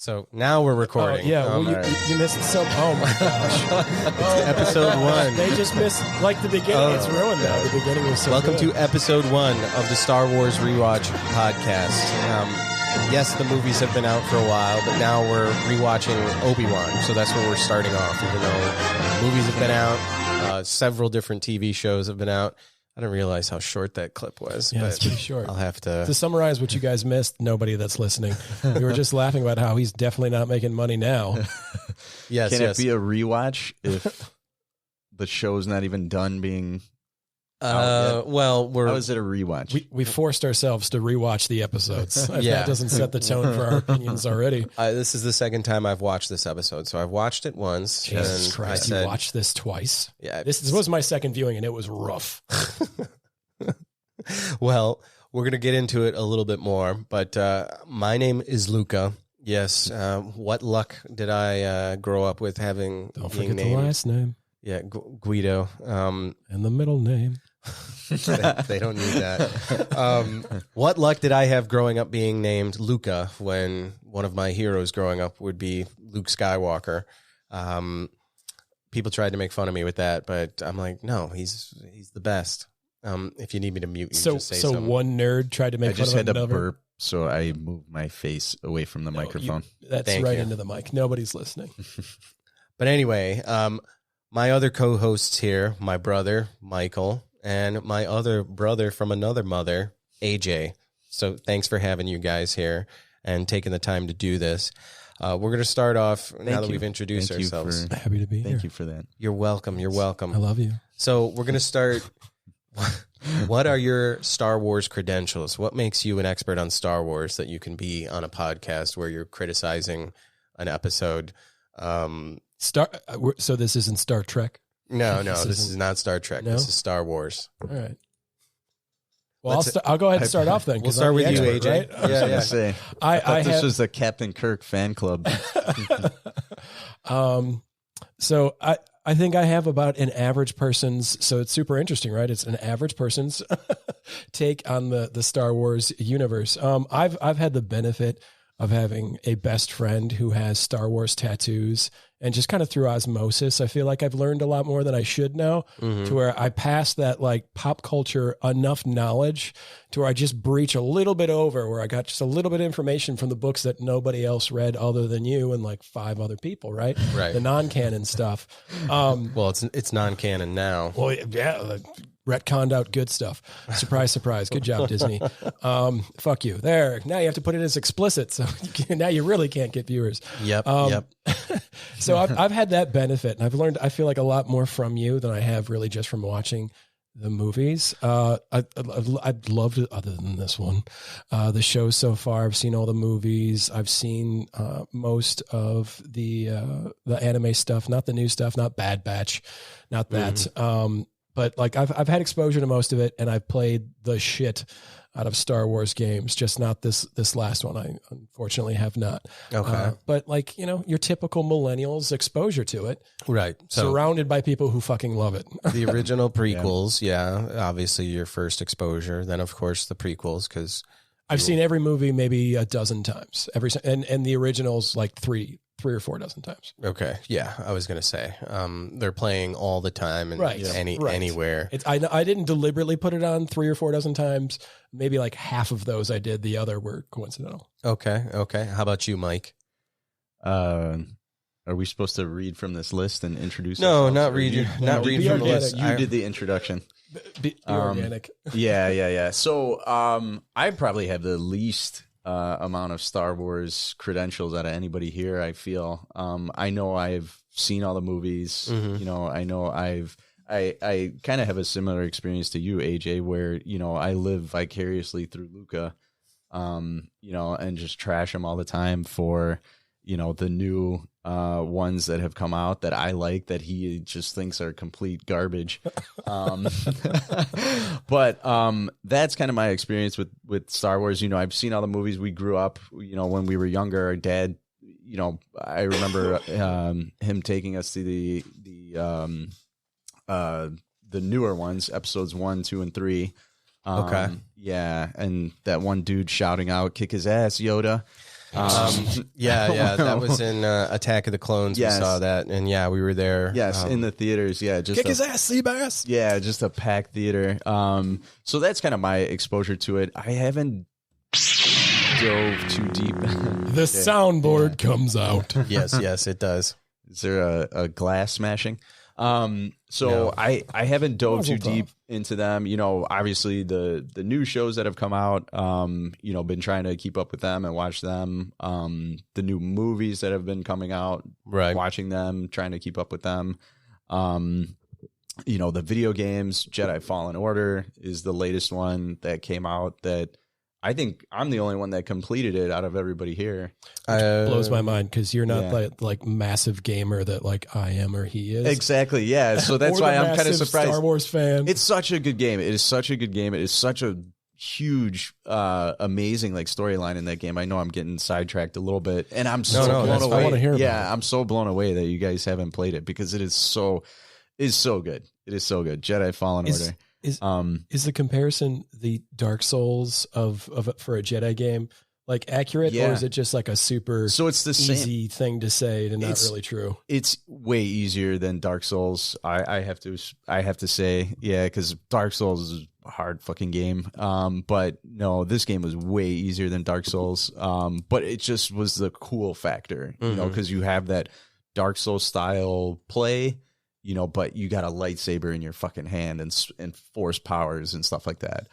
So now we're recording. You missed some. Oh my gosh! Episode 1. They just missed like the beginning. It's ruined now. The beginning was so Welcome good. to episode 1 of the Star Wars Rewatch podcast. Yes, the movies have been out for a while, but now we're rewatching Obi-Wan. So that's where we're starting off. Even though movies have been out, several different TV shows have been out. I didn't realize how short that clip was. Yeah, but it's pretty short. I'll have to summarize what you guys missed. Nobody that's listening, we were just laughing about how he's definitely not making money now. Yes, Can it be a rewatch if the show's not even done being? Well, how is it a rewatch? We forced ourselves to rewatch the episodes. If that doesn't set the tone for our opinions already. This is the second time I've watched this episode, so I've watched it once. Jesus and Christ, you watched this twice? Yeah. This was my second viewing, and it was rough. Well, we're going to get into it a little bit more, but my name is Luca. Yes, what luck did I grow up with having Don't being forget named? the last name. Yeah, Guido. And the middle name. They don't need that. What luck did I have growing up being named Luca when one of my heroes growing up would be Luke Skywalker? People tried to make fun of me with that, but I'm like, no, he's the best. If you need me to mute you, just say something. One nerd tried to make fun of I just had to another. burp, so I moved my face away from the microphone. That's Thank right you. into the mic. Nobody's listening. But anyway, my other co-hosts here, my brother, Michael, and my other brother from another mother, AJ. So thanks for having you guys here and taking the time to do this. We're going to start off now that we've introduced ourselves. Happy to be here. Thank you for that. You're welcome. You're welcome. I love you. So we're going to start. What are your Star Wars credentials? What makes you an expert on Star Wars that you can be on a podcast where you're criticizing an episode? So this isn't Star Trek? No, this is not Star Trek. No? This is Star Wars. All right. Well, I'll go ahead and start off then. We'll start with you, AJ. Right? I was going to say, I thought this was a Captain Kirk fan club. So I think I have about an average person's, so it's super interesting, right? It's an average person's take on the Star Wars universe. I've had the benefit of having a best friend who has Star Wars tattoos, and just kind of through osmosis, I feel like I've learned a lot more than I should know, to where I pass that like pop culture enough knowledge to where I just breach a little bit over, where I got just a little bit of information from the books that nobody else read other than you and like 5 other people, right? Right. The non-canon stuff. Well, it's non-canon now. Well, yeah, retconned out good stuff. Surprise, surprise. Good job, Disney. Fuck you. There. Now you have to put it as explicit, so now you really can't get viewers. Yep. So I've had that benefit, and I've learned, I feel like, a lot more from you than I have really just from watching the movies. I've loved it other than this one. The show so far, I've seen all the movies. I've seen most of the anime stuff, not the new stuff, not Bad Batch, not that. But like I've had exposure to most of it, and I've played the shit out of Star Wars games, just not this last one. I unfortunately have not. Okay. But like, your typical millennials exposure to it. Right. So Surrounded by people who fucking love it. the original prequels, obviously your first exposure. Then, of course, the prequels, because I've seen every movie maybe a dozen times. And the originals like three or 4 dozen times. Okay. Yeah, I was going to say they're playing all the time and anywhere. I didn't deliberately put it on 3 or 4 dozen times. Maybe like half of those I did. The other were coincidental. Okay. How about you, Mike? Are we supposed to read from this list and introduce No, ourselves? not read. Not read from the list. You did the introduction. Be organic. Yeah. So I probably have the least amount of Star Wars credentials out of anybody here, I feel. I know I've seen all the movies. I know I kind of have a similar experience to you, AJ, where, I live vicariously through Luca, and just trash him all the time for, the new ones that have come out that I like, that he just thinks are complete garbage. But that's kind of my experience with Star Wars. I've seen all the movies. We grew up, when we were younger. Our dad, I remember him taking us to the newer ones, episodes 1, 2, and 3. Okay. Yeah, and that one dude shouting out, "Kick his ass, Yoda." Yeah, that was in Attack of the Clones. Yes. We saw that, and yeah, we were there. Yes, in the theaters. Yeah, just Kick his ass, Seabass. Yeah, just a packed theater. So that's kind of my exposure to it. I haven't dove too deep. The soundboard comes out. Yes, it does. Is there a glass smashing? So No. I haven't dove Mazel too deep into them. You know, obviously the new shows that have come out, you know, been trying to keep up with them and watch them. The new movies that have been coming out, Right. watching them, trying to keep up with them. You know, the video games, Jedi Fallen Order is the latest one that came out that I think I'm the only one that completed it out of everybody here. Blows my mind because you're not Yeah. like massive gamer that like I am or he is. Exactly. Yeah. So that's Or why the I'm kind of massive surprised. Star Wars fan. It's such a good game. It is such a good game. It is such a huge, amazing like storyline in that game. I know I'm getting sidetracked a little bit, and I'm so no, blown that's fine. away. I wanna hear about yeah, it. I'm so blown away that you guys haven't played it because it is so good. It is so good. Jedi Fallen Order. Is the comparison the Dark Souls of for a Jedi game like accurate, Yeah. or is it just like a super So it's the same. easy thing to say and not It's- really true? It's way easier than Dark Souls. I have to say, yeah, because Dark Souls is a hard fucking game. But no, this game was way easier than Dark Souls. But it just was the cool factor, you know, because you have that Dark Souls style play, you know, but you got a lightsaber in your fucking hand and force powers and stuff like that.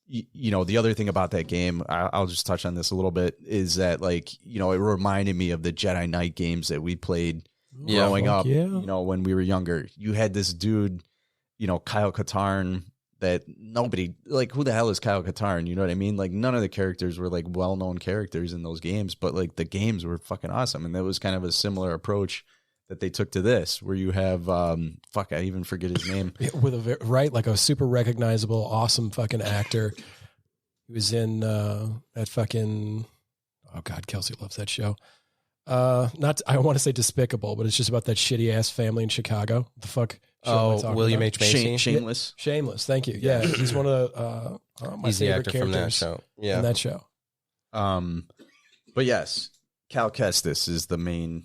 You know, the other thing about that game, I'll just touch on this a little bit, is that, like, you know, it reminded me of the Jedi Knight games that we played growing fuck up, yeah. you know, when we were younger. You had this dude, you know, Kyle Katarn, that nobody, like, who the hell is Kyle Katarn? You know what I mean? Like, none of the characters were, like, well-known characters in those games, but, like, the games were fucking awesome. And that was kind of a similar approach that they took to this, where you have, I even forget his name. With a like a super recognizable, awesome fucking actor. He was in that fucking, oh God, Kelsey loves that show. Not, I want to say Despicable, but it's just about that shitty ass family in Chicago. The fuck? show am I talking William about? H. Macy. Shameless. Shameless. Thank you. Yeah, he's one of my He's the favorite actor from that characters show. Yeah. in that show. But yes, Cal Kestis is the main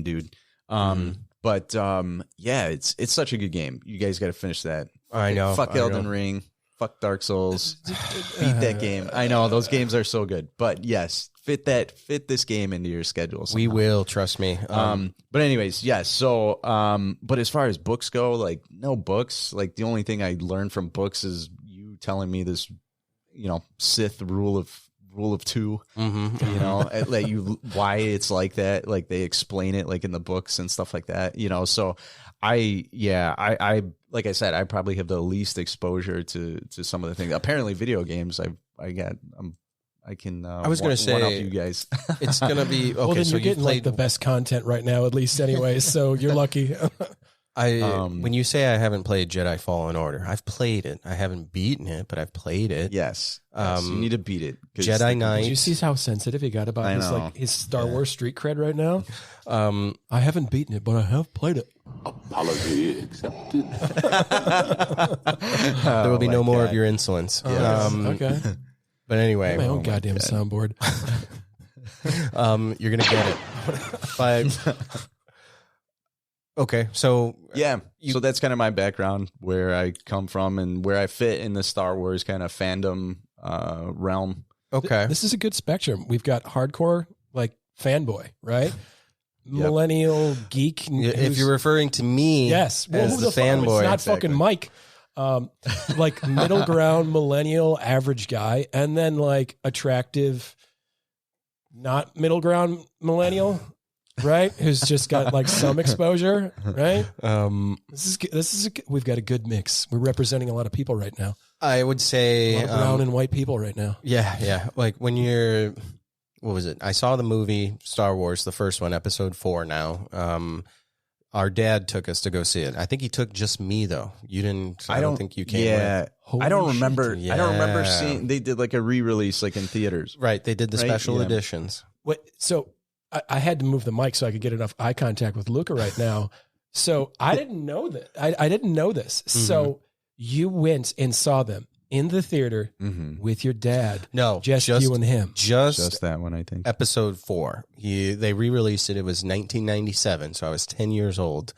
dude. But yeah, it's such a good game. You guys got to finish that. I know. Fuck I Elden know. Ring. Fuck Dark Souls. Beat that game. I know those games are so good. But yes, fit this game into your schedule. We somehow. will, trust me. But anyways, yes. So, but as far as books go, like, no books. Like, the only thing I learned from books is you telling me this, you know, Sith rule of two. You know, like why it's like that. Like, they explain it like in the books and stuff like that. You know, so I like I said, I probably have the least exposure to some of the things. Apparently, video games. I can. I was gonna say, one up you guys. It's gonna be okay. Well, then so you're you getting like played. the best content right now, at least, anyways. So you're lucky. When you say I haven't played Jedi Fallen Order, I've played it. I haven't beaten it, but I've played it. Yes, you need to beat it. 'Cause Jedi Knight. Did you see how sensitive he got about I his know. like his Star Wars street cred right now? I haven't beaten it, but I have played it. Apology accepted. There will be no more of your insolence. Okay, But anyway, my own goddamn soundboard. you're gonna get it. But okay, so Yeah. So that's kind of my background, where I come from and where I fit in the Star Wars kind of fandom realm. okay, This is a good spectrum. We've got hardcore, like fanboy, right? Millennial geek. if who's- you're referring to me, yes, as who the fuck- fanboy, it's not exactly. fucking Mike. Like middle ground, millennial, average guy, and then like attractive, not middle ground millennial, right? Who's just got like some exposure, right? We've got a good mix. We're representing a lot of people right now. I would A say lot of brown and white people right now. yeah. Like when you're, what was it? I saw the movie Star Wars, the first one, episode 4 now. Our dad took us to go see it. I think he took just me though. You didn't. I don't think you came. Yeah. with. I don't Holy remember. shit. I don't remember Yeah. seeing. They did like a re-release, like in theaters. Right. They did the Right? special Yeah. editions. Wait, so I had to move the mic so I could get enough eye contact with Luca right now. So I didn't know that. I didn't know this. So you went and saw them in the theater with your dad. No, just you and him. Just that one, I think. Episode 4. They re-released it. It was 1997, so I was 10 years old.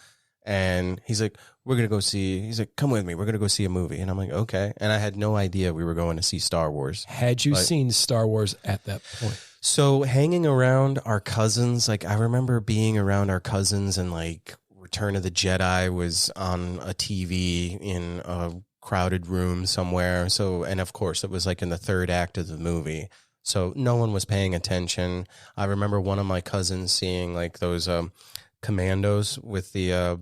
And he's like, he's like, come with me. We're going to go see a movie. And I'm like, okay. And I had no idea we were going to see Star Wars. Had you seen Star Wars at that point? So hanging around our cousins, like I remember being around our cousins and like Return of the Jedi was on a TV in a crowded room somewhere. So, and of course it was like in the third act of the movie. So no one was paying attention. I remember one of my cousins seeing like those commandos with the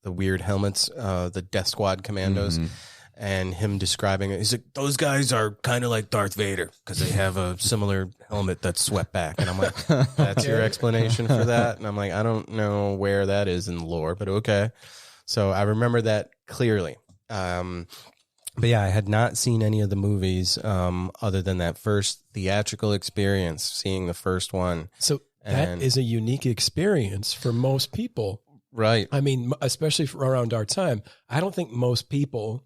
weird helmets, the Death Squad commandos. And him describing it. He's like, those guys are kind of like Darth Vader because they have a similar helmet that's swept back. And I'm like, that's your explanation for that? And I'm like, I don't know where that is in the lore, but okay. So I remember that clearly. But yeah, I had not seen any of the movies other than that first theatrical experience, seeing the first one. So that is a unique experience for most people. Right. I mean, especially for around our time. I don't think most people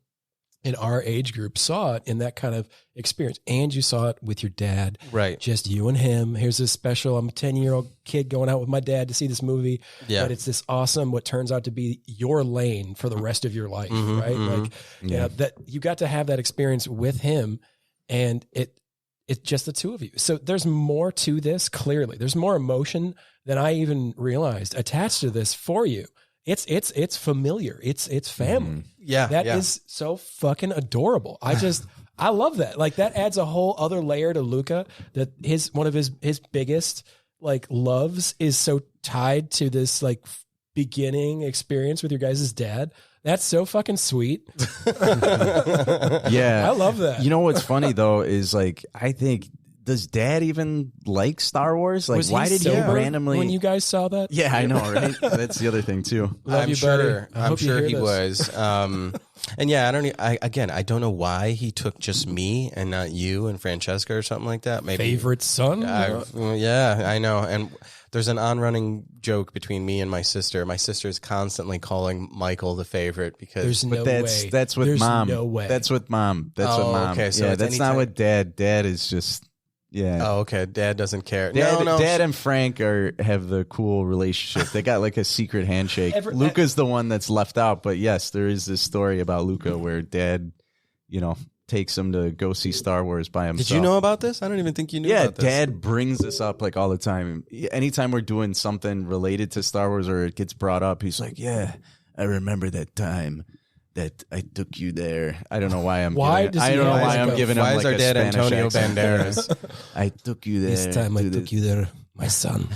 in our age group saw it in that kind of experience. And you saw it with your dad. Right. Just you and him. Here's this special, I'm a 10-year-old kid going out with my dad to see this movie. Yeah. But it's this awesome, what turns out to be your lane for the rest of your life. Right. Like, yeah, that you got to have that experience with him, and it's just the two of you. So there's more to this. Clearly there's more emotion than I even realized attached to this for you. It's familiar. It's family. Yeah. That is so fucking adorable. I love that. Like that adds a whole other layer to Luca, that one of his biggest like loves is so tied to this like beginning experience with your guys' dad. That's so fucking sweet. Yeah. I love that. You know what's funny though is like, I think, does Dad even like Star Wars? Like, why did he randomly? When you guys saw that? Yeah, I know, right? That's the other thing too. I'm sure he was. And yeah, I don't know why he took just me and not you and Francesca or something like that. Maybe favorite son. Yeah, I know. And there's an on-running joke between me and my sister. My sister is constantly calling Michael the favorite because that's with mom. No way. That's with mom. That's with mom. Okay, so yeah, that's not with Dad. Dad is just. Yeah. Oh, okay. Dad doesn't care. Dad and Frank have the cool relationship. They got like a secret handshake. Luca's the one that's left out, but yes, there is this story about Luca where Dad, takes him to go see Star Wars by himself. Did you know about this? I don't even think you knew about this. Yeah, Dad brings this up like all the time. Anytime we're doing something related to Star Wars or it gets brought up, he's like, yeah, I remember that time that I took you there. I don't know why I'm giving him why like is our a dad Spanish Antonio accent. Banderas? I took you there. This time I took you there, my son.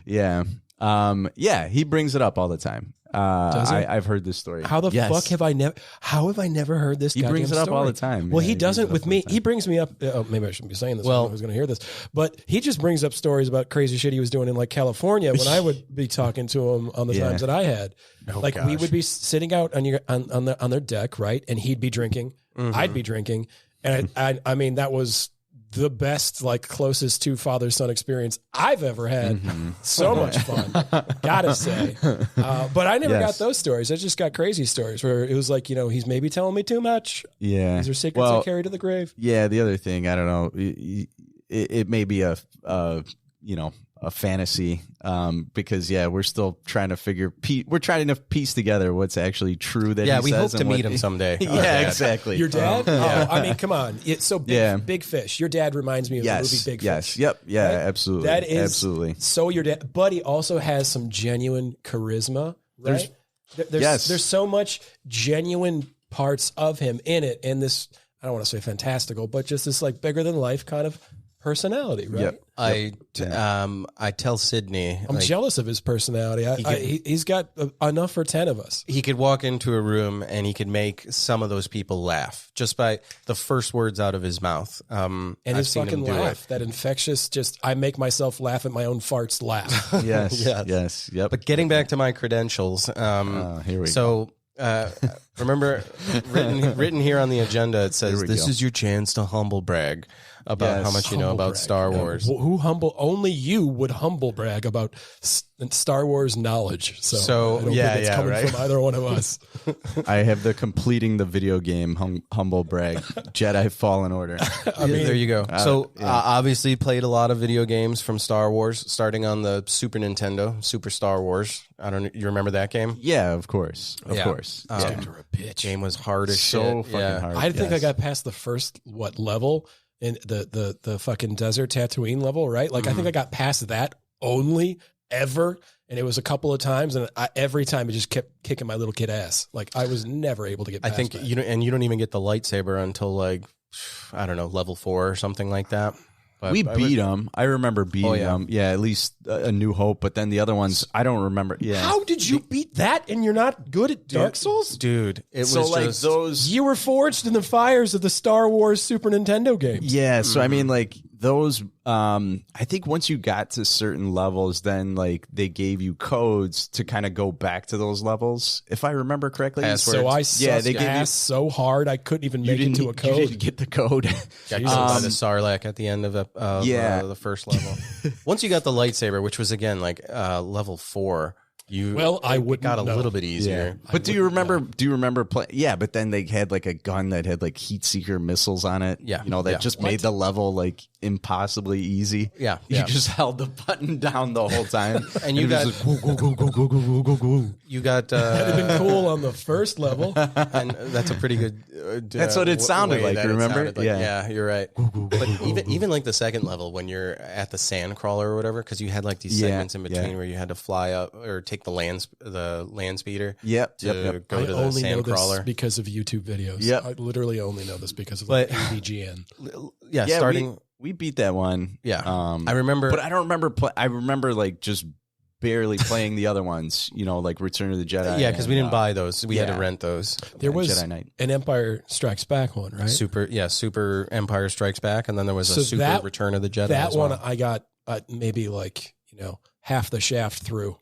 Yeah. Yeah, he brings it up all the time. Does he? I've heard this story. How the fuck have I never heard this? He brings it up all the time. Well, Yeah, he doesn't with me. He He brings me up. Maybe I shouldn't be saying this. Well, who's going to hear this? But he just brings up stories about crazy shit he was doing in like California when I would be talking to him on the times that I had. We would be sitting out on their deck, right? And he'd be drinking. I'd be drinking, and I mean that was the best, like closest to father-son experience I've ever had. So much fun, gotta say. But I never got those stories. I just got crazy stories where it was like, he's maybe telling me too much. Yeah. These are secrets I carry to the grave. Yeah. The other thing, I don't know, it may be a fantasy, because we're still trying to piece together what's actually true that he says. We hope to meet him someday. Yeah, exactly. Your dad? I mean, come on. It's so Big Fish. Your dad reminds me of the movie Big Fish. Yep. Yeah, right? absolutely. That is absolutely. So your dad, but he also has some genuine charisma, right? There's so much genuine parts of him in it. And this, I don't want to say fantastical, but just this like bigger than life kind of personality, right? Yep. I tell Sydney, I'm jealous of his personality. He's got enough for 10 of us. He could walk into a room and he could make some of those people laugh just by the first words out of his mouth. And his fucking laugh, that infectious, I make myself laugh at my own farts laugh. Yes. Yep. But getting back to my credentials, here we go. Remember, written here on the agenda, it says, "This is your chance to humble brag." about how much you know Humble about brag. Star No, Wars. who humble? Only you would humble brag about Star Wars knowledge. So I don't think it's coming right. from either one of us. I have the completing the video game humble brag. Jedi Fallen Order. I mean, there you go. So obviously played a lot of video games from Star Wars, starting on the Super Nintendo, Super Star Wars. I don't know. You remember that game? Yeah, of course. Of course. Games are a bitch. Game was hard as So shit. fucking hard. I think I yes. got past the first level in the fucking desert Tatooine level, right? Like I think I got past that only ever, and it was a couple of times, and every time it just kept kicking my little kid ass. Like I was never able to get past that. you know, and you don't even get the lightsaber until like I don't know, level 4 or something like that. But We beat them. I remember beating yeah. them. Yeah, at least A New Hope. But then the other ones, I don't remember. Yeah. How did you beat that and you're not good at Dark Souls? dude. It So was like just those. You were forged in the fires of the Star Wars Super Nintendo games. Yeah. So I mean, like those. I think once you got to certain levels, then like they gave you codes to kind of go back to those levels, if I remember correctly. Passwords. So I Yeah, sussed they gave you- ass so hard I couldn't even make it to a You code. didn't get the code. got killed by the Sarlacc at the end of the first level. Once you got the lightsaber, which was again like level 4, I wouldn't got a know. little bit easier. But do you remember play? Yeah, but then they had like a gun that had like heat seeker missiles on it. Yeah. You know, that Yeah. just made the level like impossibly easy. Yeah, You yeah. just held the button down the whole time. And you it got was like, go. you got That'd have been cool on the first level. and that's a pretty good. That's what it sounded way like, that it remember? sounded like. Yeah. Yeah, you're right. But even like the second level when you're at the sand crawler or whatever, because you had like these Yeah, segments in between yeah. where you had to fly up or take the land speeder. Yep, To yep. go I to the only know sand this crawler. because of YouTube videos. Yep. I literally only know this because of But- AVGN. Yeah, Yeah, starting. we beat that one. Yeah. I I remember. but I don't remember. I remember like just barely playing the other ones. You know, like Return of the Jedi. yeah, because we and, didn't buy those. We had to yeah. rent those. There was Jedi Knight. an Empire Strikes Back one, right? Super Empire Strikes Back, and then there was a So Super that- Return of the Jedi. That as well. one I got maybe like half the shaft through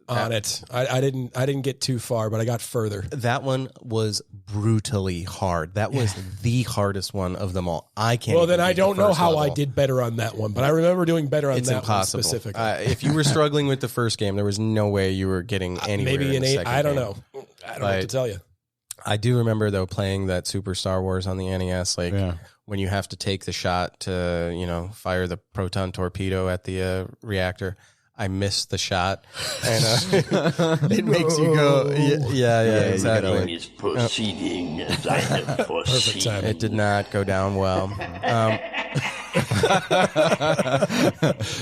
on it. I didn't get too far, but I got further. That one was brutally hard. That was the hardest one of them all. I can't. Well, even then I beat the don't know first how I level. did better on that one, but I remember doing better on It's that impossible. one specifically. If you were struggling with the first game, there was no way you were getting anywhere. Maybe in an the 8. second I don't game. know. I don't know what to tell you. I do remember though playing that Super Star Wars on the NES, like Yeah. when you have to take the shot to fire the proton torpedo at the reactor. I missed the shot, and it makes you go, yeah, exactly. Is proceeding as I have foreseen. timing. It did not go down well.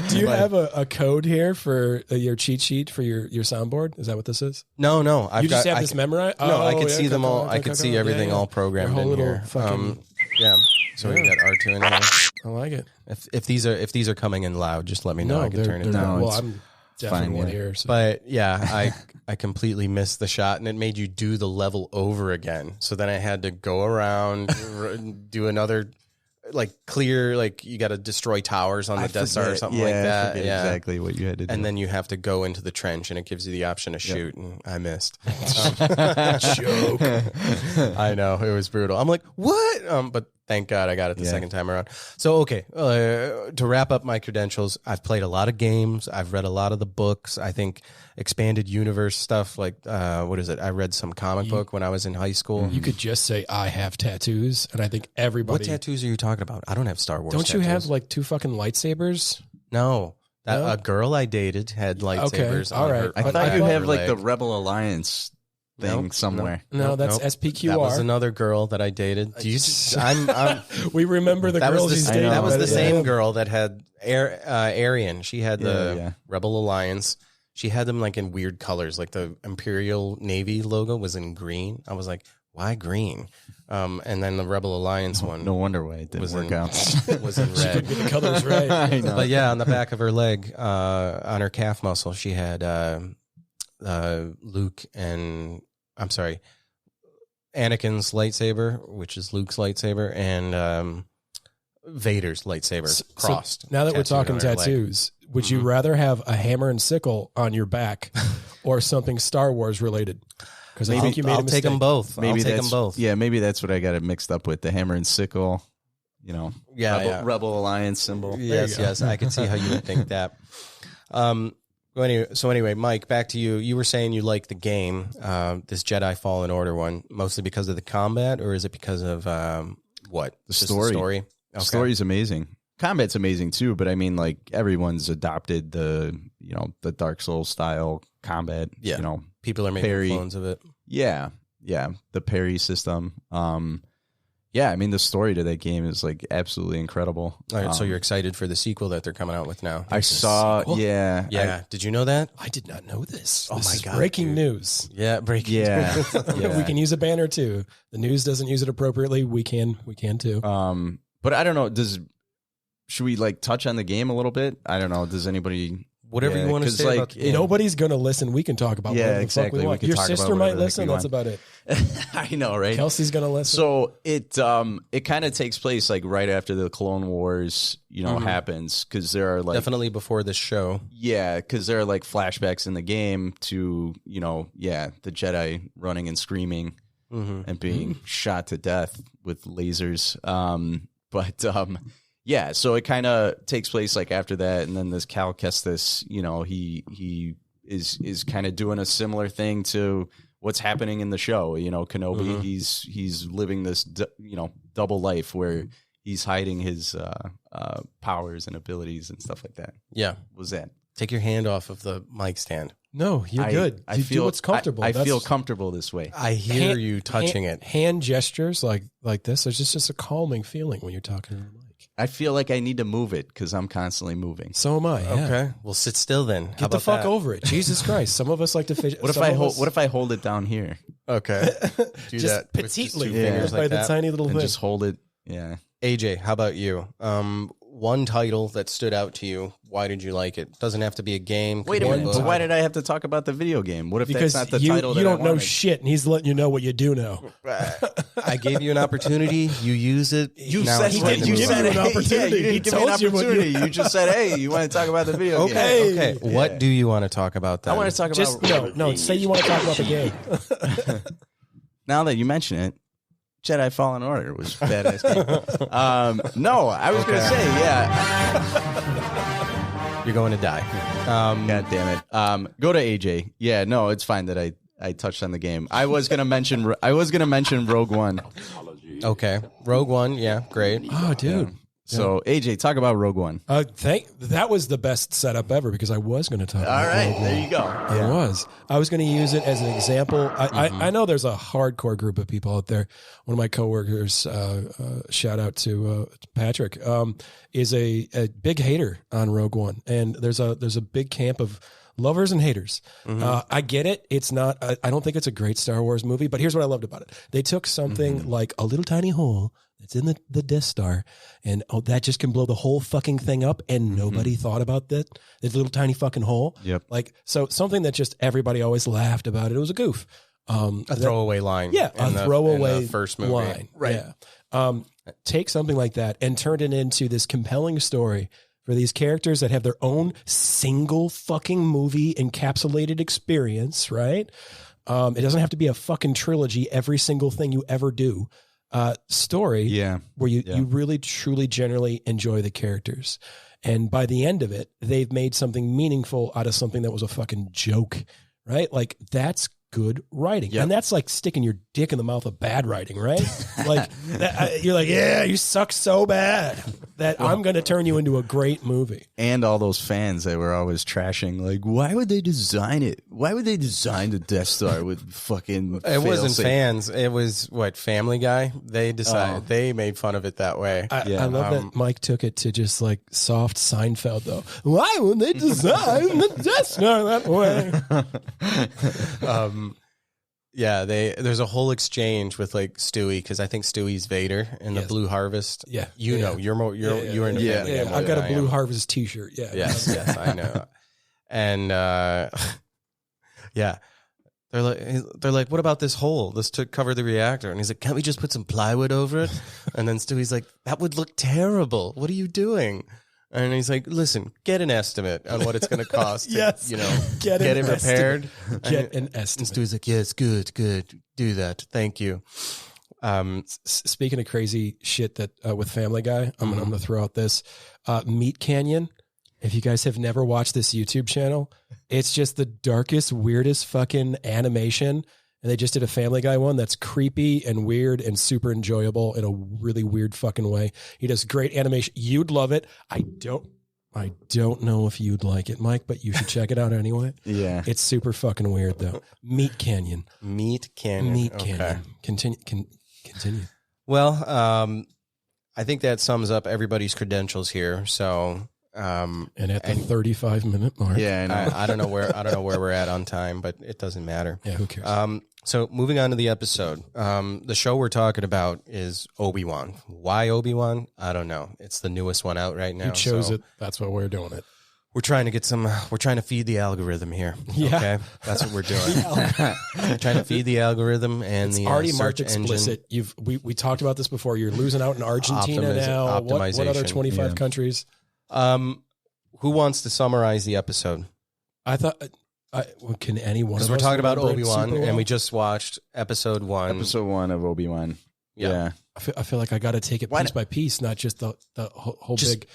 Do you have a code here for your cheat sheet for your soundboard? Is that what this is? No, You just have this memorized? No, I Oh, could yeah, see them okay, all. okay, I could okay, see okay. everything Yeah, yeah. all programmed Your whole in little here. fucking- Yeah. So we got R2 in here. I like it. If these are coming in loud, just let me know. I can turn it they're down. not. Well, It's I'm definitely fine, one yeah. here. So. But yeah, I completely missed the shot, and it made you do the level over again. So then I had to go around, do another, like clear, like you got to destroy towers on the Death Star or something like I that. forget Yeah. exactly what you had to do. And then you have to go into the trench, and it gives you the option to shoot. And I missed. Joke. I know it was brutal. I'm like, what? But thank God I got it the second time around. So okay, to wrap up my credentials, I've played a lot of games. I've read a lot of the books. I think expanded universe stuff. Like what is it? I read some comic book when I was in high school. You could just say I have tattoos, and I think everybody. What tattoos are you talking about? I don't have Star Wars. Don't you tattoos. have like 2 fucking lightsabers? No. No? A girl I dated had lightsabers. all on right. her, I But thought you I have like leg. the Rebel Alliance thing Nope, somewhere. No, that's Nope. SPQR. That was another girl that I dated. Do you? I'm we remember the that girls was he's the, dating. that was the but- same girl that had Arian. She had the Yeah. Rebel Alliance. She had them like in weird colors, like the Imperial Navy logo was in green. I was like, why green? And then the Rebel Alliance one No wonder why it didn't was work in, out. was in red. Get the colors right. I know. But yeah, on the back of her leg, on her calf muscle, she had Luke and Anakin's lightsaber, which is Luke's lightsaber, and Vader's lightsaber crossed. So now that we're tattooed talking on her leg. tattoos, would you rather have a hammer and sickle on your back or something Star Wars related? Because I think you made a I'll mistake. take them both. Maybe I'll take that's them both. Yeah, maybe that's what I got it mixed up with, the hammer and sickle. Rebel Alliance symbol. Yes, I could see how you would think that. Anyway, Mike, back to you. You were saying you like the game, this Jedi Fallen Order one, mostly because of the combat, or is it because of what? The story. The story? Okay. The story's amazing. Combat's amazing too, but I mean, like, everyone's adopted the Dark Souls style combat. Yeah, people are making clones of it. Yeah, the parry system. Yeah, I mean, the story to that game is like absolutely incredible. All right, so you're excited for the sequel that they're coming out with now? I saw, yeah. Did you know that? I did not know this. Oh this my is God, breaking news. Yeah, breaking news. We can use a banner too. The news doesn't use it appropriately. We can too. But I don't know. Should we like touch on the game a little bit? I don't know. Does anybody? Whatever you want to say about the game. Nobody's going to listen. We can talk about whatever the fuck we want. Your sister might listen. That's about it. I know, right? Kelsey's going to listen. So it kind of takes place like right after the Clone Wars, happens, because there are like definitely before this show. Yeah, because there are like flashbacks in the game to the Jedi running and screaming and being shot to death with lasers. Yeah, so it kind of takes place like after that, and then this Cal Kestis, he is kind of doing a similar thing to what's happening in the show. Kenobi, he's living this double life where he's hiding his powers and abilities and stuff like that. Yeah, what was that? Take your hand off of the mic stand. No, you're good. I feel what's comfortable. I feel comfortable this way. I hear you touching it. Hand gestures like this. There's just a calming feeling when you're talking to the mic. I feel like I need to move it because I'm constantly moving. So am I. Yeah. Okay, well, sit still then. Get the fuck over it. Jesus Christ. Some of us like to fidget. What if I hold it down here? Okay, do just that petitely, fingers by the tiny little and thing. Just hold it. Yeah. AJ, how about you? One title that stood out to you. Why did you like it? Doesn't have to be a game. Wait a minute. But why did I have to talk about the video game? What if because that's not the title? You don't know shit, and he's letting you know what you do know. I gave you an opportunity. You use it. You said he didn't give you an opportunity. You didn't give me an opportunity. You just said, "Hey, you want to talk about the video game?" Okay. Yeah. What do you want to talk about? Then? I want to talk about no. Say you want to talk about the game. Now that you mention it. Jedi Fallen Order was a badass game. No, I was going to say, You're going to die. God damn it. Go to AJ. Yeah, no, it's fine that I touched on the game. I was going to mention Rogue One. Okay. Rogue One, yeah, great. Oh, dude. Yeah. So, AJ, talk about Rogue One. That was the best setup ever because I was going to talk about All right, Rogue One. there you go. I was. I was going to use it as an example. I know there's a hardcore group of people out there. One of my coworkers, shout out to Patrick, is a big hater on Rogue One. And there's a big camp of lovers and haters. I get it. It's not, I don't think it's a great Star Wars movie, but here's what I loved about it. They took something like a little tiny hole that's in the Death Star, and that just can blow the whole fucking thing up, and nobody thought about that. This little tiny fucking hole. Yep. Like, so something that just everybody always laughed about it. It was a goof. A throwaway line. Yeah, throwaway in the first movie. line. Right. Yeah. Take something like that and turn it into this compelling story for these characters that have their own single fucking movie encapsulated experience, right? It doesn't have to be a fucking trilogy, every single thing you ever do. Story where you really, truly, generally enjoy the characters. And by the end of it, they've made something meaningful out of something that was a fucking joke, right? Like, that's good writing. Yep. And that's like sticking your dick in the mouth of bad writing, right? Like, you're like, yeah, you suck so bad that I'm going to turn you into a great movie. And all those fans that were always trashing, like, why would they design it? Why would they design the Death Star with fucking It wasn't fans. It was, Family Guy? They decided. They made fun of it that way. I love that Mike took it to just like soft Seinfeld, though. Why would they design the Death Star that way? Yeah, there's a whole exchange with like Stewie, because I think Stewie's Vader in the Blue Harvest. Yeah, you're into Family Guy. I've got a Blue Harvest T-shirt. Yeah, yes, I know. And they're like, what about this hole? This to cover the reactor. And he's like, can't we just put some plywood over it? And then Stewie's like, that would look terrible. What are you doing? And he's like, listen, get an estimate on what it's going to cost. Yes. Get it repaired. Get an estimate. And Stewie's like, yes, good. Do that. Thank you. Speaking of crazy shit that with Family Guy, I'm gonna throw out this Meat Canyon. If you guys have never watched this YouTube channel, it's just the darkest, weirdest fucking animation. And they just did a Family Guy one that's creepy and weird and super enjoyable in a really weird fucking way. He does great animation. You'd love it. I don't know if you'd like it, Mike, but you should check it out anyway. Yeah. It's super fucking weird though. Meat Canyon. Meat Canyon. Meat Okay. Canyon. Continue. Well, I think that sums up everybody's credentials here. So, And at the 35-minute mark. Yeah, I know. I don't know where we're at on time, but it doesn't matter. Yeah, who cares? So moving on to the episode, the show we're talking about is Obi-Wan. Why Obi-Wan? I don't know. It's the newest one out right now. You chose so it. That's why we're doing it. We're trying to get some. We're trying to feed the algorithm here. Yeah. Okay, that's what we're doing. We're trying to feed the algorithm and It's the already search marked engine. explicit. We talked about this before. You're losing out in Argentina now. What other Optimization. 25 countries? Who wants to summarize the episode? I thought. Can anyone? Because we're talking about Obi-Wan, and we just watched episode 1. Episode 1 of Obi-Wan. Yeah. I feel like I got to take it piece by piece, not just the whole Just big.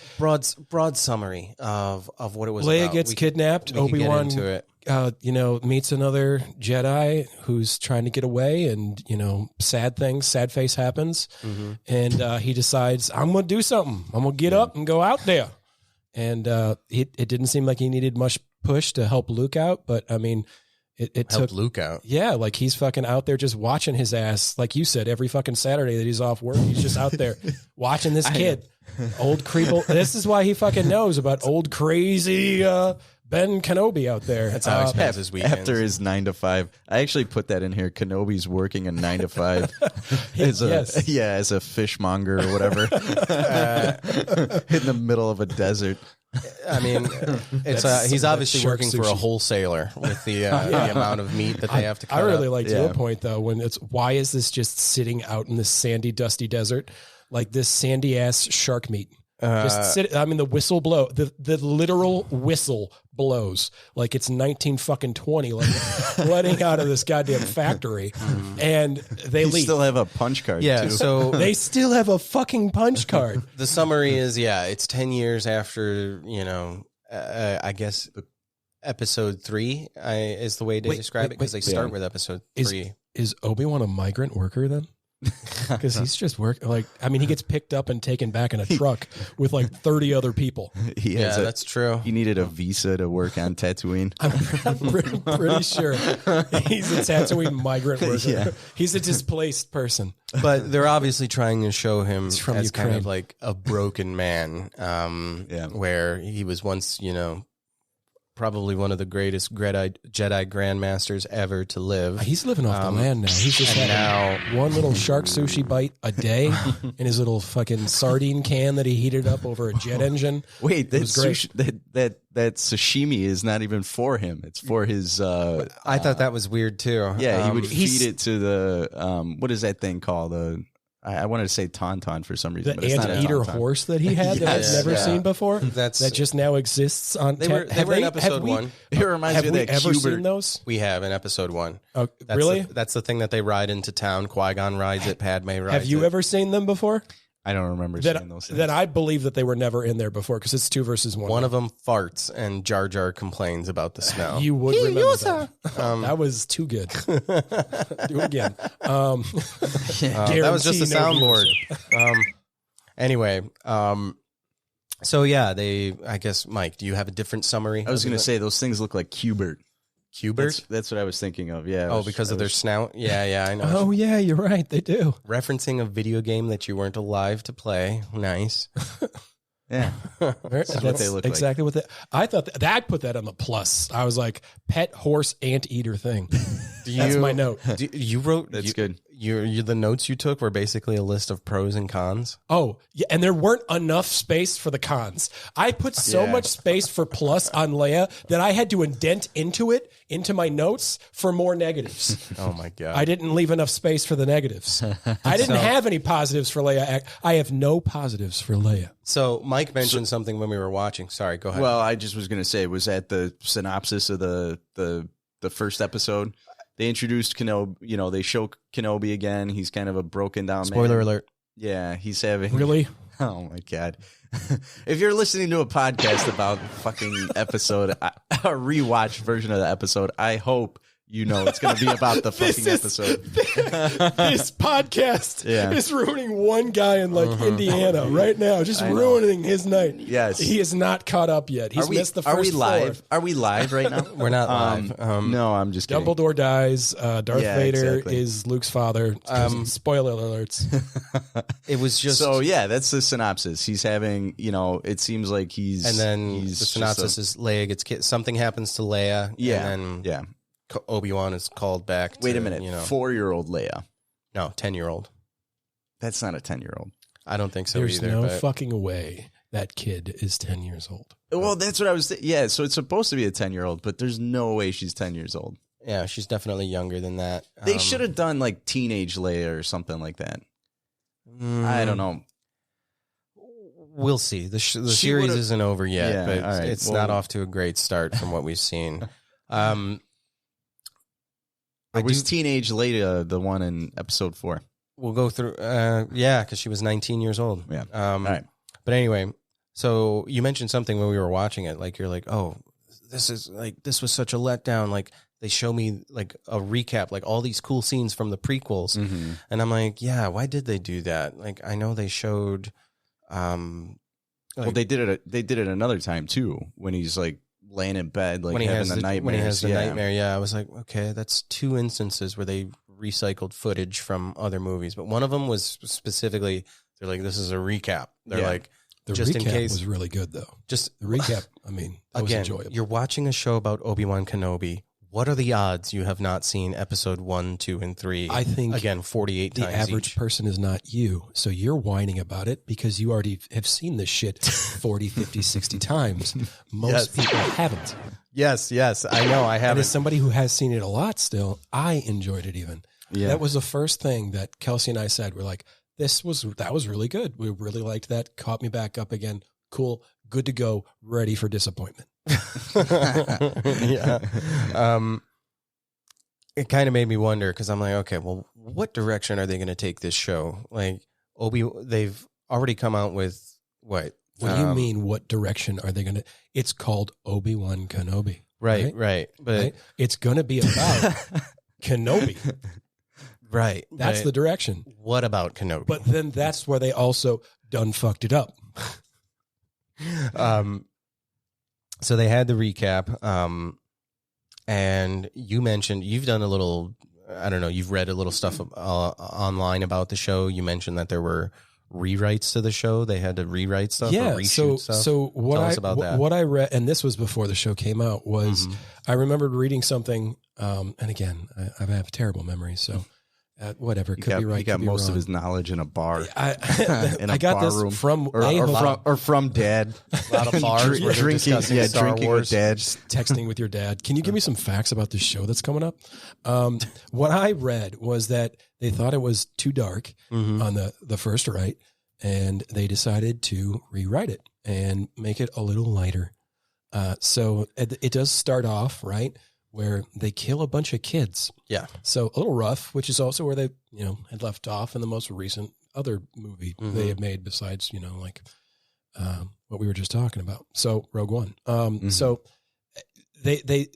broad summary of what it was. Leia about. gets kidnapped. we can get Obi-Wan, into it. meets another Jedi who's trying to get away, and sad face happens, and he decides, I'm gonna do something. I'm gonna get up and go out there, and it didn't seem like he needed much push to help Luke out, but I mean, it Helped took Luke out. Yeah, like he's fucking out there just watching his ass, like you said, every fucking Saturday that he's off work, he's just out there watching this kid, old creeple. This is why he fucking knows about old crazy Ben Kenobi out there. That's how he spends his weekends. After his 9 to 5, I actually put that in here. Kenobi's working a 9 to 5 as a fishmonger or whatever in the middle of a desert. I mean, he's obviously working for a wholesaler with the amount of meat that they have to cut I really up. liked your point though, when it's why is this just sitting out in this sandy, dusty desert, like this sandy ass shark meat? Just sit. I mean, the whistle blow. The literal whistle blows like it's 1920, like letting out of this goddamn factory, and they leave. Still have a punch card. Yeah, too. so They still have a fucking punch card. the summary is, it's 10 years after, I guess episode 3 is the way to describe it, because they start with episode 3. Is Obi-Wan a migrant worker then? Because he's just working. Like, I mean, he gets picked up and taken back in a truck with like 30 other people. That's true. He needed a visa to work on Tatooine. I'm pretty sure he's a Tatooine migrant worker. Yeah. He's a displaced person. But they're obviously trying to show him as from kind Ukraine. of like a broken man, where he was once, probably one of the greatest Jedi grandmasters ever to live. He's living off the land now. He's just having one little shark sushi bite a day in his little fucking sardine can that he heated up over a jet engine. Wait, that was great. that sashimi is not even for him. It's for his. I thought that was weird too. Yeah, he would feed it to the what is that thing called? I wanted to say tauntaun for some reason. The but it's not a anteater tauntaun. horse that he had that I've never seen before. That just now exists on. They were in episode 1. It reminds Have me of we that ever Hubert. seen those? We have in episode 1. Oh, That's really? That's the thing that they ride into town. Qui-Gon rides it. Padme rides it. Have you ever seen them before? I don't remember seeing those things. Then I believe that they were never in there before because it's 2 versus 1. One of them farts, and Jar Jar complains about the smell. You would remember that. That was too good. Do it again. That was just a soundboard. Anyway, so yeah, I guess, Mike, do you have a different summary? I was going to say those things look like Cubert. Cubert? That's what I was thinking of. Yeah. Oh, because of their snout? Yeah, I know. Oh, yeah, you're right. They do. Referencing a video game that you weren't alive to play. Nice. Yeah. That's what they look like. exactly what I thought. That I'd put that on the plus. I was like, pet horse anteater thing. That's my note. You wrote. That's good. The notes you took were basically a list of pros and cons. Oh, yeah, and there weren't enough space for the cons. I put so much space for plus on Leia that I had to indent into my notes for more negatives. Oh my god! I didn't leave enough space for the negatives. I didn't have any positives for Leia. I have no positives for Leia. So Mike mentioned something when we were watching. Sorry, go ahead. Well, I just was going to say, was that the synopsis of the first episode? they introduced Kenobi. You know, they show Kenobi again. He's kind of a broken down Spoiler man. alert. Yeah, he's having Really? Oh my god! If you're listening to a podcast about fucking episode, a rewatch version of the episode, I hope you know it's going to be about the fucking episode. This podcast Yeah. is ruining one guy in like Indiana right now, just ruining his night. Yes. He is not caught up yet. He's missed the first Are we live? floor. Are we live right now? We're not live. No, I'm just kidding. Dumbledore dies. Darth Yeah, Vader exactly. is Luke's father. Spoiler alerts. It was just So yeah, that's the synopsis. He's having, you know, it seems like he's and then he's the just synopsis is Leia gets something happens to Leia. yeah, and then yeah. Obi-Wan is called back. Wait to, a minute, you know, 4-year-old Leia. no, 10-year-old. That's not a 10-year-old. I don't think so There's either. no but fucking way that kid is 10 years old. Well, that's what I was. Yeah, so it's supposed to be a 10-year-old, but there's no way she's 10 years old. yeah, she's definitely younger than that. They should have done like teenage Leia or something like that. I don't know. We'll see. The She series would've- isn't over yet, Yeah, but all right. it's Well- not off to a great start from what we've seen. I Or was do- teenage Leia the one in episode 4? We'll go through. Yeah, because she was 19 years old. Yeah. All right. But anyway, so you mentioned something when we were watching it. Like you're like, oh, this was such a letdown. Like they show me like a recap, like all these cool scenes from the prequels, Mm-hmm. and I'm like, yeah, why did they do that? Like I know they showed. Well, they did it. They did it another time too when he's like laying in bed, like when he having has the the nightmares. when he has the yeah. nightmare. Yeah, I was like, okay, that's 2 instances where they recycled footage from other movies, but one of them was specifically they're like, this is a recap. They're Yeah. like, The just in recap case, was really good, though. just The recap, I mean, that again, was enjoyable. you're watching a show about Obi-Wan Kenobi. What are the odds you have not seen episode 1, 2, and 3? I think again 48 the times. average each. person is not you. So you're whining about it because you already have seen this shit 40, 50, 60 times. Most Yes. people haven't. Yes, I know. I And haven't. as somebody who has seen it a lot still, I enjoyed it even. Yeah. That was the first thing that Kelsey and I said. We're like, that was really good. We really liked that. Caught me back up again. Cool. Good to go. Ready for disappointment. Yeah. It kind of made me wonder because I'm like, okay, well, what direction are they going to take this show? Like they've already come out with what? What do you mean? What direction are they going to? It's called Obi-Wan Kenobi. Right. But Right? It's going to be about Kenobi. right. That's but the direction. what about Kenobi? But then that's where they also done fucked it up. So they had the recap, and you mentioned you've done a little. I don't know. You've read a little stuff online about the show. You mentioned that there were rewrites to the show. They had to rewrite stuff. Yeah. Or reshoot stuff. So what Tell us about that. what I read, and this was before the show came out, was Mhm. I remembered reading something. And again, I have a terrible memory, so whatever. Could be right. He got could be most wrong. of his knowledge in a bar. I In a got bar this room. from Or from dad. A lot of bars where they're drinking, discussing Star drinking Wars. with dad. texting with your dad. Can you give me some facts about this show that's coming up? What I read was that they thought it was too dark Mhm. on the first write, and they decided to rewrite it and make it a little lighter. So it does start off right where they kill a bunch of kids. Yeah. So a little rough, which is also where they had left off in the most recent other movie they had made besides like what we were just talking about. So Rogue One. So they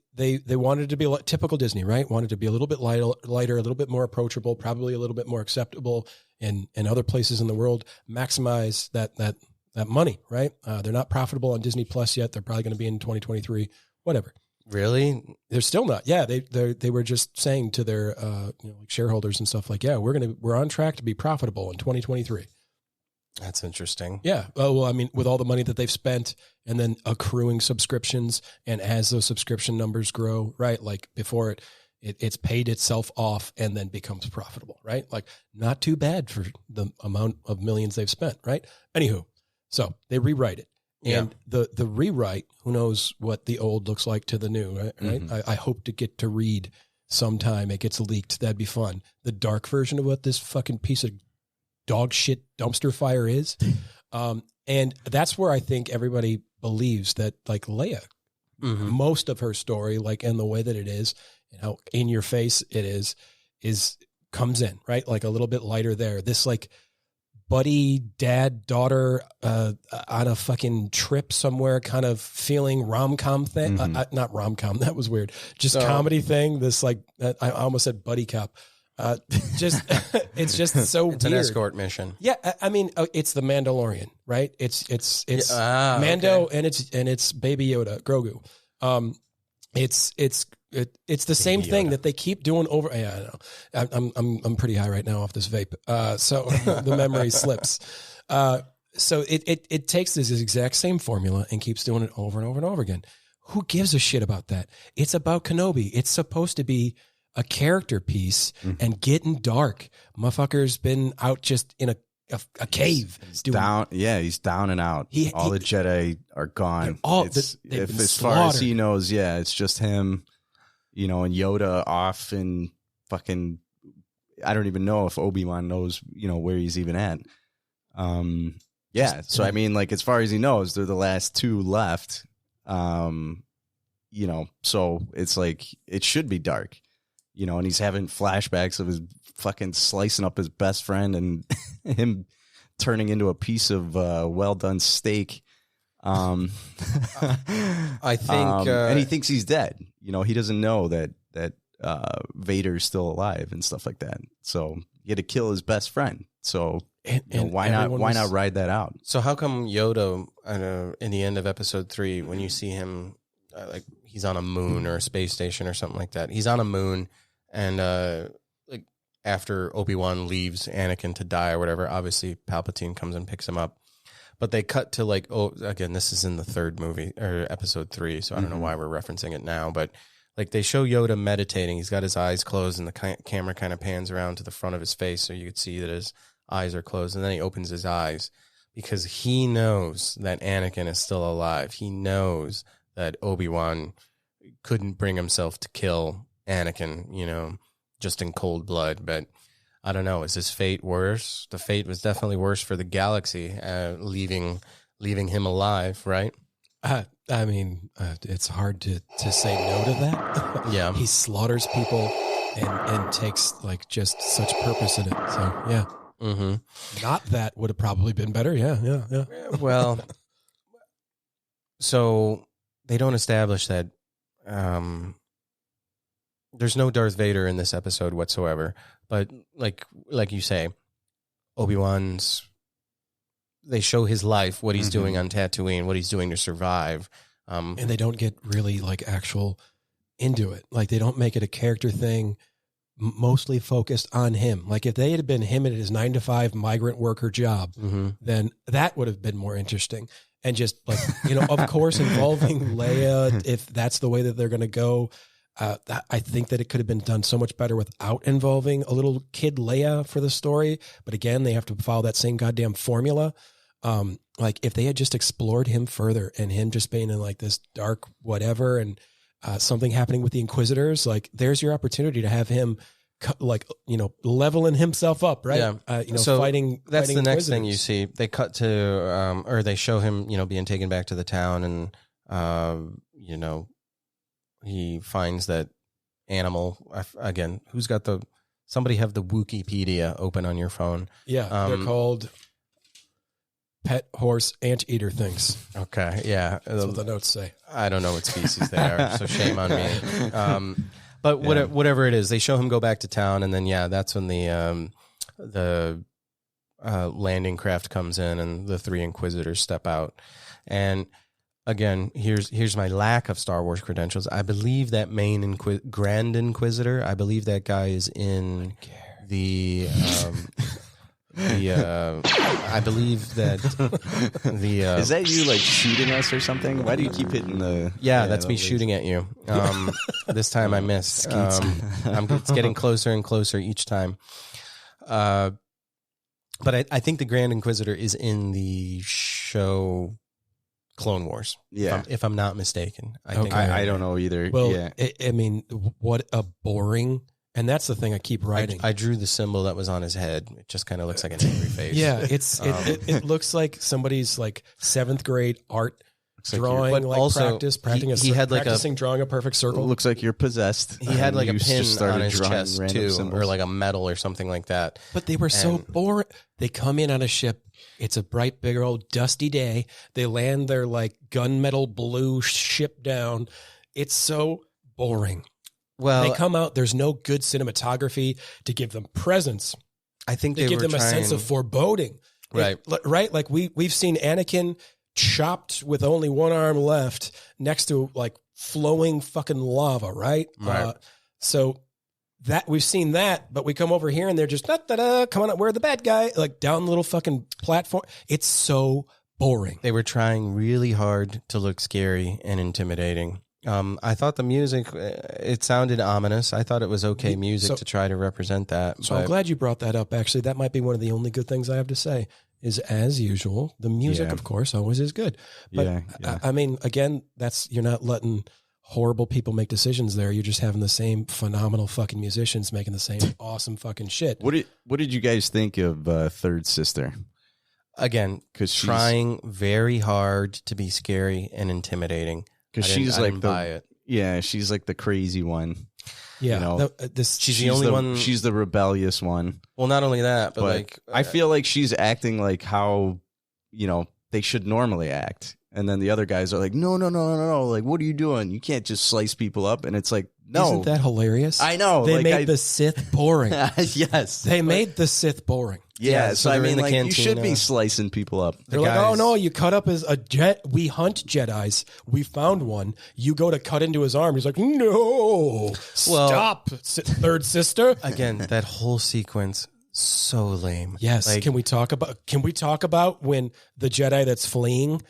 wanted it to be like typical Disney, right? Wanted to be a little bit lighter, a little bit more approachable, probably a little bit more acceptable in other places in the world. Maximize that money, right? They're not profitable on Disney Plus yet. They're probably going to be in 2023. Whatever. Really? They're still not. Yeah, they were just saying to their like shareholders and stuff like, yeah, we're on track to be profitable in 2023. That's interesting. Yeah. Oh, well, I mean, with all the money that they've spent and then accruing subscriptions, and as those subscription numbers grow, right? Like before it's paid itself off and then becomes profitable, right? Like not too bad for the amount of millions they've spent, right? Anywho, so they rewrite it. And the rewrite, who knows what the old looks like to the new, right? Mm-hmm. I hope to get to read sometime. It gets leaked. That'd be fun. The dark version of what this fucking piece of dog shit dumpster fire is. And that's where I think everybody believes that like Leia most of her story, like, and the way that it is, and how in your face it is comes in, right? Like a little bit lighter there. This like buddy, dad, daughter, on a fucking trip somewhere kind of feeling rom-com thing. Not rom-com. That was weird. Just comedy thing. This like, I almost said buddy cop. Just it's just so It's weird. an escort mission. Yeah, I mean, it's the Mandalorian, right? It's Mando okay. and it's Baby Yoda, Grogu. It's the same thing that they keep doing over. Yeah, I know. I'm pretty high right now off this vape. So the memory slips. So it takes this exact same formula and keeps doing it over and over and over again. Who gives a shit about that? It's about Kenobi. It's supposed to be a character piece and getting dark. Motherfucker's been out just in a cave. He's down. Yeah, he's down and out. All the Jedi are gone. As far as he knows, yeah, it's just him, and Yoda off and fucking, I don't even know if Obi-Wan knows, where he's even at. Yeah. So I mean, like, as far as he knows, they're the last two left. So it's like, it should be dark. And he's having flashbacks of his fucking slicing up his best friend and him turning into a piece of well-done steak. I think, and he thinks he's dead. He doesn't know that Vader's still alive and stuff like that. So he had to kill his best friend. So why not ride that out? So how come Yoda in the end of episode 3, when you see him, like he's on a moon or a space station or something like that, he's on a moon, and like after Obi-Wan leaves Anakin to die or whatever, obviously Palpatine comes and picks him up. But they cut to like, again, this is in the third movie or episode 3, so I don't know why we're referencing it now, but like they show Yoda meditating. He's got his eyes closed, and the camera kind of pans around to the front of his face so you could see that his eyes are closed, and then he opens his eyes because he knows that Anakin is still alive. He knows that Obi-Wan couldn't bring himself to kill Anakin, just in cold blood. But I don't know. Is his fate worse? The fate was definitely worse for the galaxy, leaving him alive, right? I mean, it's hard to say no to that. Yeah. He slaughters people and takes like just such purpose in it. So yeah. Not that would have probably been better. Yeah. Well, so they don't establish that there's no Darth Vader in this episode whatsoever. But like you say, Obi-Wan's, they show his life, what he's doing on Tatooine, what he's doing to survive. And they don't get really like actual into it. Like they don't make it a character thing, mostly focused on him. Like if they had been him at his 9-to-5 migrant worker job, then that would have been more interesting. And just like, of course, involving Leia, if that's the way that they're going to go. I think that it could have been done so much better without involving a little kid Leia for the story. But again, they have to follow that same goddamn formula. Like if they had just explored him further and him just being in like this dark whatever and something happening with the Inquisitors, like there's your opportunity to have him like, leveling himself up, right? Yeah. So fighting. That's fighting the next Inquisitors. thing you see. They cut to, or they show him, being taken back to the town, and, he finds that animal again. Who's got somebody have the Wikipedia open on your phone? Yeah. They're called pet horse anteater things. Okay. Yeah. That's what the notes say. I don't know what species they are, so shame on me. But whatever it is, they show him go back to town, and then that's when the landing craft comes in, and the 3 Inquisitors step out. And again, here's my lack of Star Wars credentials. I believe that main Grand Inquisitor, I believe that guy is in the. I believe that the is that you like shooting us or something? Why do you keep hitting the? Yeah, that's me shooting at you. This time I missed. It's getting closer and closer each time. But I think the Grand Inquisitor is in the show Clone Wars. Yeah, if I'm not mistaken. I don't know either. Well, yeah. I mean, what a boring. And that's the thing I keep writing. I drew the symbol that was on his head. It just kind of looks like an angry face. Yeah, it looks like somebody's like 7th grade art drawing, but like also, practicing drawing a perfect It circle. looks like you're possessed. He had like a You pin just started on his drawing chest random too, symbols. or like a medal or something like that. But they were so boring. They come in on a ship. It's a bright, big old dusty day. They land their like gunmetal blue ship down. It's so boring. Well, They come out. There's no good cinematography to give them presence. I think To they give were them a sense of foreboding. Right. Right. Like we've seen Anakin chopped with only one arm left next to like flowing fucking lava. Right. Right. So that we've seen that, but we come over here and they're just coming up. We're the bad guy, like down the little fucking platform. It's so boring. They were trying really hard to look scary and intimidating. I thought the music, it sounded ominous. I thought it was okay music to try to represent that. So I'm glad you brought that up. Actually, that might be one of the only good things I have to say is, as usual, the music, of course, always is good. But I mean, again, you're not letting horrible people make decisions there. You're just having the same phenomenal fucking musicians making the same awesome fucking shit. What did you guys think of Third Sister? Again, because trying very hard to be scary and intimidating. Because she's like she's like the crazy one. Yeah, you know, she's the only one. She's the rebellious one. Well, not only that, but like I feel like she's acting like how they should normally act, and then the other guys are like, no, like what are you doing? You can't just slice people up, and it's like, no, isn't that hilarious? I know they made the Sith boring. Yes, they made the Sith boring. Yeah, so I mean, like, you should be cantina. slicing people up. They're like, oh no, you cut up as a jet. We hunt Jedis. We found one. You go to cut into his arm. He's like, no, stop, Third Sister. Again, that whole sequence so lame. Yes. Like, Can we talk about when the Jedi that's fleeing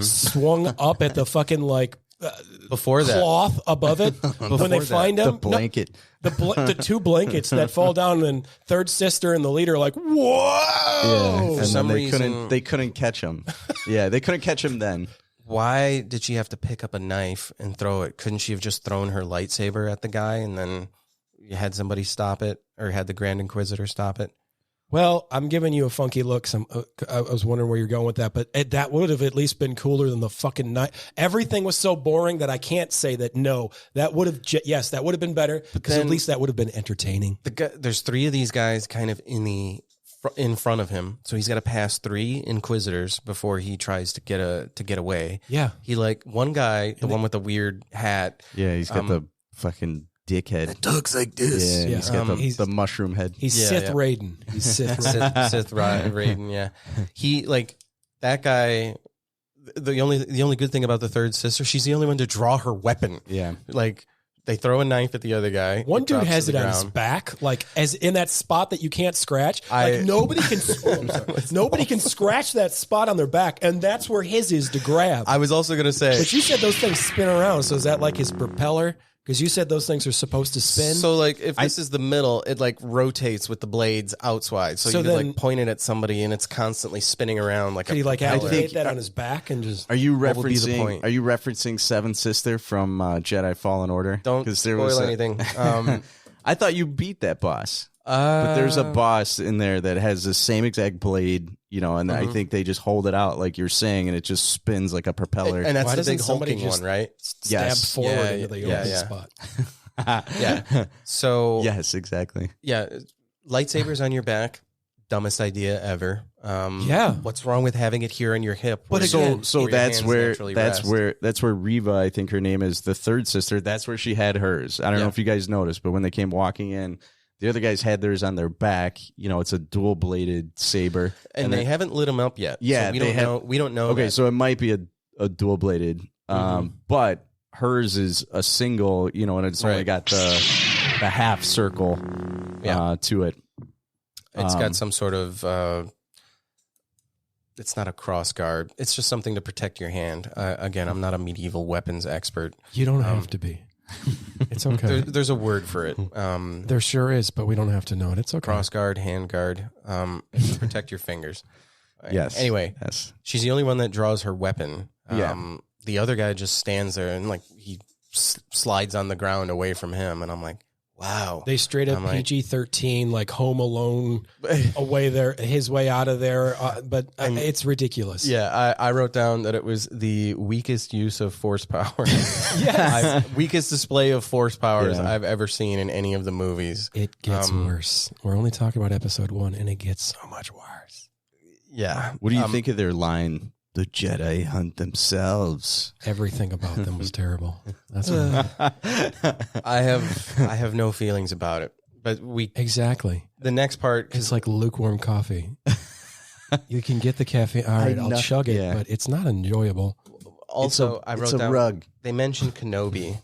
swung up at the fucking like before that cloth above it when they find him? The blanket. The two blankets that fall down, and Third Sister and the leader are like, whoa! Yeah, and some then reason- they couldn't catch him. Yeah, they couldn't catch him then. Why did she have to pick up a knife and throw it? Couldn't she have just thrown her lightsaber at the guy and then you had somebody stop it, or had the Grand Inquisitor stop it? Well, I'm giving you a funky look. I was wondering where you're going with that, but that would have at least been cooler than the fucking night. Everything was so boring that I can't say that. No, that would have. Yes, that would have been better, because at least that would have been entertaining. There's three of these guys kind of in front of him, so he's got to pass three Inquisitors before he tries to get away. Yeah, he like one guy, the one with the weird hat. Yeah, he's got the fucking dickhead. It talks like this. Yeah, he's got the mushroom head. He's Sith Raiden. He's Sith Raiden. Sith Raiden. Yeah, he like that guy. The only good thing about the Third Sister, she's the only one to draw her weapon. Yeah, like they throw a knife at the other guy. One dude has it on his back, like as in that spot that you can't scratch. Like nobody can. Nobody can scratch that spot on their back, and that's where his is to grab. I was also gonna say, but you said those things spin around. So is that like his propeller? Because you said those things are supposed to spin. So, like, if this is the middle, it like rotates with the blades outside. So you could like point it at somebody, and it's constantly spinning around like. Could he like activate that on his back and just? Are you referencing Seventh Sister from Jedi Fallen Order? Don't spoil anything. I thought you beat that boss. But there's a boss in there that has the same exact blade, and I think they just hold it out like you're saying, and it just spins like a propeller. And that's the big hulking one, right? Stab forward into the open spot. Yeah. So yes, exactly. Yeah, lightsabers on your back, dumbest idea ever. What's wrong with having it here on your hip? But so that's where Reva, I think her name is, the Third Sister. That's where she had hers. I don't know if you guys noticed, but when they came walking in, the other guys had theirs on their back. It's a dual-bladed saber, and they haven't lit them up yet. Yeah, so we don't know. Okay, so it might be a dual-bladed, but hers is a single. And it's only got the half circle to it. It's got some sort of. It's not a cross guard. It's just something to protect your hand. Again, I'm not a medieval weapons expert. You don't have to be. It's okay. There's a word for it. There sure is, but we don't have to know it. It's okay. Cross guard, hand guard. It's to protect your fingers. Yes. Anyway, she's the only one that draws her weapon. The other guy just stands there and like he slides on the ground away from him, and I'm like, Wow. They straight up I'm like- PG-13, like Home Alone, away there, his way out of there. But it's ridiculous. Yeah, I wrote down that it was the weakest use of force power. Yes. Weakest display of force powers Yeah. I've ever seen in any of the movies. It gets worse. We're only talking about episode 1, and it gets so much worse. Yeah. What do you think of their line? The Jedi hunt themselves. Everything about them was terrible. That's what I have no feelings about it. But exactly. the next part It's like lukewarm coffee. You can get the caffeine. All right, I'll chug it, but it's not enjoyable. also I wrote it's a down rug. they mentioned Kenobi.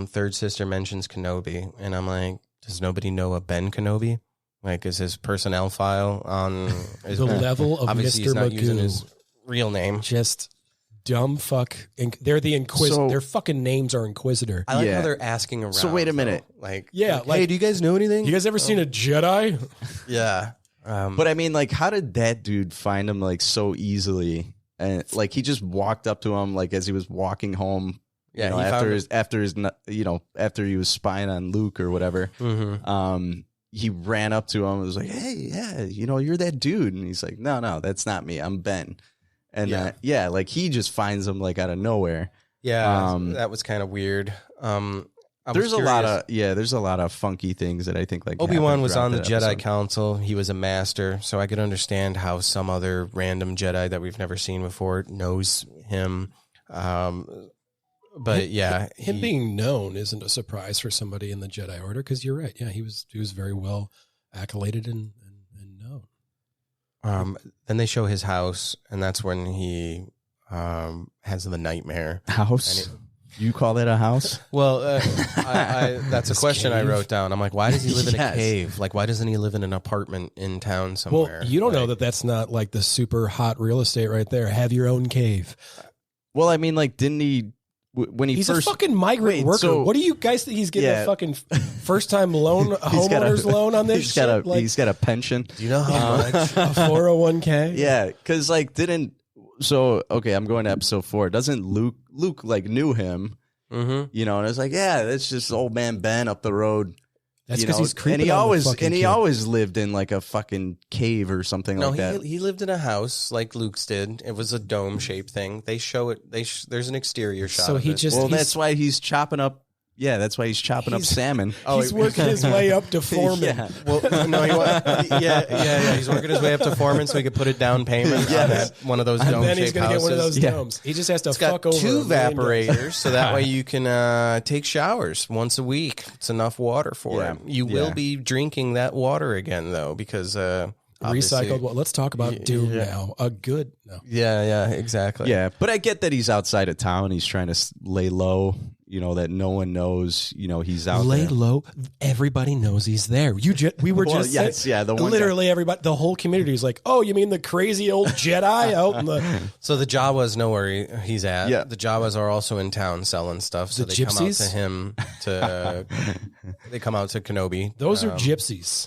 Third sister mentions Kenobi, and I'm like, does nobody know a Ben Kenobi? Like, is his personnel file on is The level of obviously Mr. he's not using his Magoo. real name. Just dumb fuck. They're the Inquisitor. So- Their fucking names are Inquisitor. I like Yeah. how they're asking around. So wait a minute. though. Like, Yeah, hey, like- do you guys know anything? You guys ever seen a Jedi? Yeah. But I mean, like, how did that dude find him like so easily? And like, he just walked up to him like as he was walking home. Yeah, you know, he found after his after he was spying on Luke or whatever. He ran up to him and was like, "Hey, yeah, you're that dude." And he's like, "No, that's not me. I'm Ben." And like he just finds him like out of nowhere. Yeah, that was kind of weird. There's a lot of funky things that I think like Obi-Wan happened was throughout on the that Jedi episode. Council. He was a master, so I could understand how some other random Jedi that we've never seen before knows him. But yeah, Him being known isn't a surprise for somebody in the Jedi Order, because you're right. Yeah, he was very well accoladed and known. Then they show his house, and that's when he has the nightmare. House. You call that a house? Well, that's a question I cave? wrote down. I'm like, why does he live in a Yes. cave? Like, why doesn't he live in an apartment in town somewhere? Well, you don't know Like, that's not like the super hot real estate right there. Have your own cave. Well, I mean, like, didn't he when he He's first a fucking migrant Wait, worker. so- What do you guys think he's getting Yeah. a fucking first time loan, a He's got homeowner's loan on this he's shit? got a Like he's got a pension. Do you know how much? a 401k? Yeah, because like okay, I'm going to episode 4. Doesn't Luke like knew him? Mm-hmm. And it's like, yeah, that's just old man Ben up the road. That's you because know, he's creeping and he on the always fucking and he kid. always lived in like a fucking cave or something No, like that. he lived in a house like Luke's did. It was a dome shaped thing. They show it. There's an exterior shot. So of he it. just Well, he's- that's why he's chopping up. Yeah, that's why he's chopping up salmon. he's working his way up to foreman. Yeah. Well, no, he's working his way up to foreman so he could put a down payment on Yes. that, one of those And dome then he's shaped gonna houses. get one of those Yeah. domes. He just has to It's fuck got over 2 $1 million. evaporators, so that way you can take showers once a week. It's enough water for Yeah. it. You will Yeah. be drinking that water again, though, because obviously- Recycled. Well, let's talk about Doom now. A good no. Yeah, exactly. Yeah, but I get that he's outside of town. He's trying to lay low. That no one knows. He's out Lay there. low. Everybody knows he's there. We were Well, just yes, saying- yeah, the one literally everybody, the whole community is like, oh, you mean the crazy old Jedi out in the So the Jawas know where he's at. Yeah. The Jawas are also in town selling stuff. So The they come out gypsies? to him they come out to Kenobi. Those are gypsies.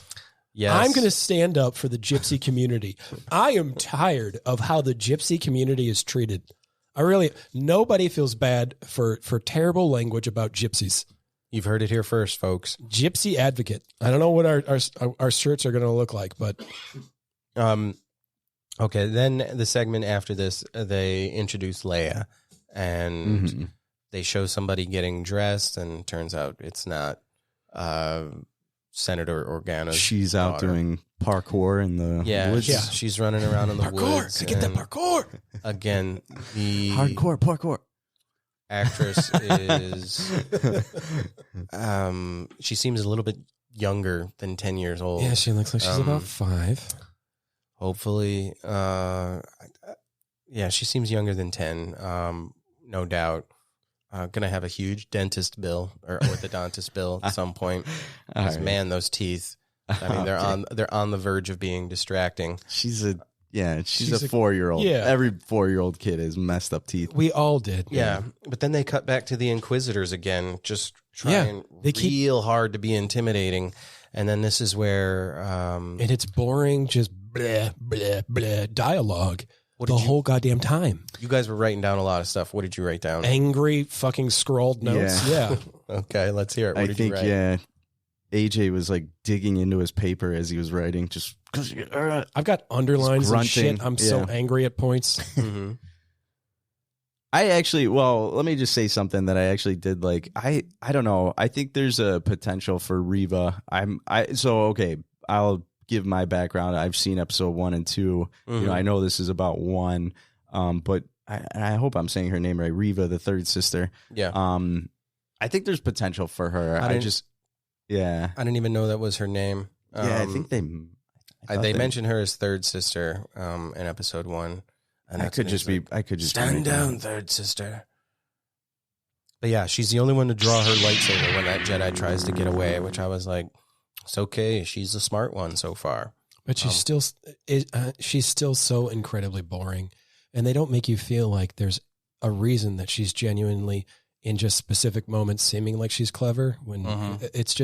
Yes. I'm going to stand up for the gypsy community. I am tired of how the gypsy community is treated. Nobody feels bad for terrible language about gypsies. You've heard it here first, folks. Gypsy advocate. I don't know what our shirts are going to look like, but Okay, then the segment after this, they introduce Leia, and they show somebody getting dressed, and turns out it's not Senator Organa's She's out daughter. doing parkour in the woods. Yeah. She's running around in the woods. parkour. I get that and parkour. Again, the Parkour. actress is she seems a little bit younger than 10 years old. Yeah, she looks like she's about 5. Hopefully, she seems younger than 10, no doubt. Gonna have a huge dentist bill or orthodontist bill at some point. All 'Cause, right. man, those teeth. I mean, they're on the verge of being distracting. She's a 4-year-old. Yeah. Every 4-year-old kid has messed up teeth. We all did. Yeah, but then they cut back to the Inquisitors again, just trying they keep- real hard to be intimidating. And then this is where And it's boring, just bleh, bleh, bleh dialogue What the did you- whole goddamn time. you guys were writing down a lot of stuff. What did you write down? Angry fucking scrawled notes. Yeah. Okay, let's hear it. What I did think, you write? AJ was like digging into his paper as he was writing, just because I've got underlines and shit. grunting. I'm so Yeah. angry at points. Mm-hmm. I actually, well, let me just say something that I actually did like. I don't know. I think there's a potential for Reva. Okay, I'll give my background. I've seen episode 1 and 2. You know, I know this is about 1, but I hope I'm saying her name right. Reva, the third sister. Yeah. I think there's potential for her. I didn't even know that was her name. I think they mentioned her as third sister in episode 1. And I could just be stand down, third sister. But yeah, she's the only one to draw her lightsaber when that Jedi tries to get away, which I was like, it's okay. She's the smart one so far. But she's still so incredibly boring, and they don't make you feel like there's a reason that she's genuinely in just specific moments seeming like she's clever. When it's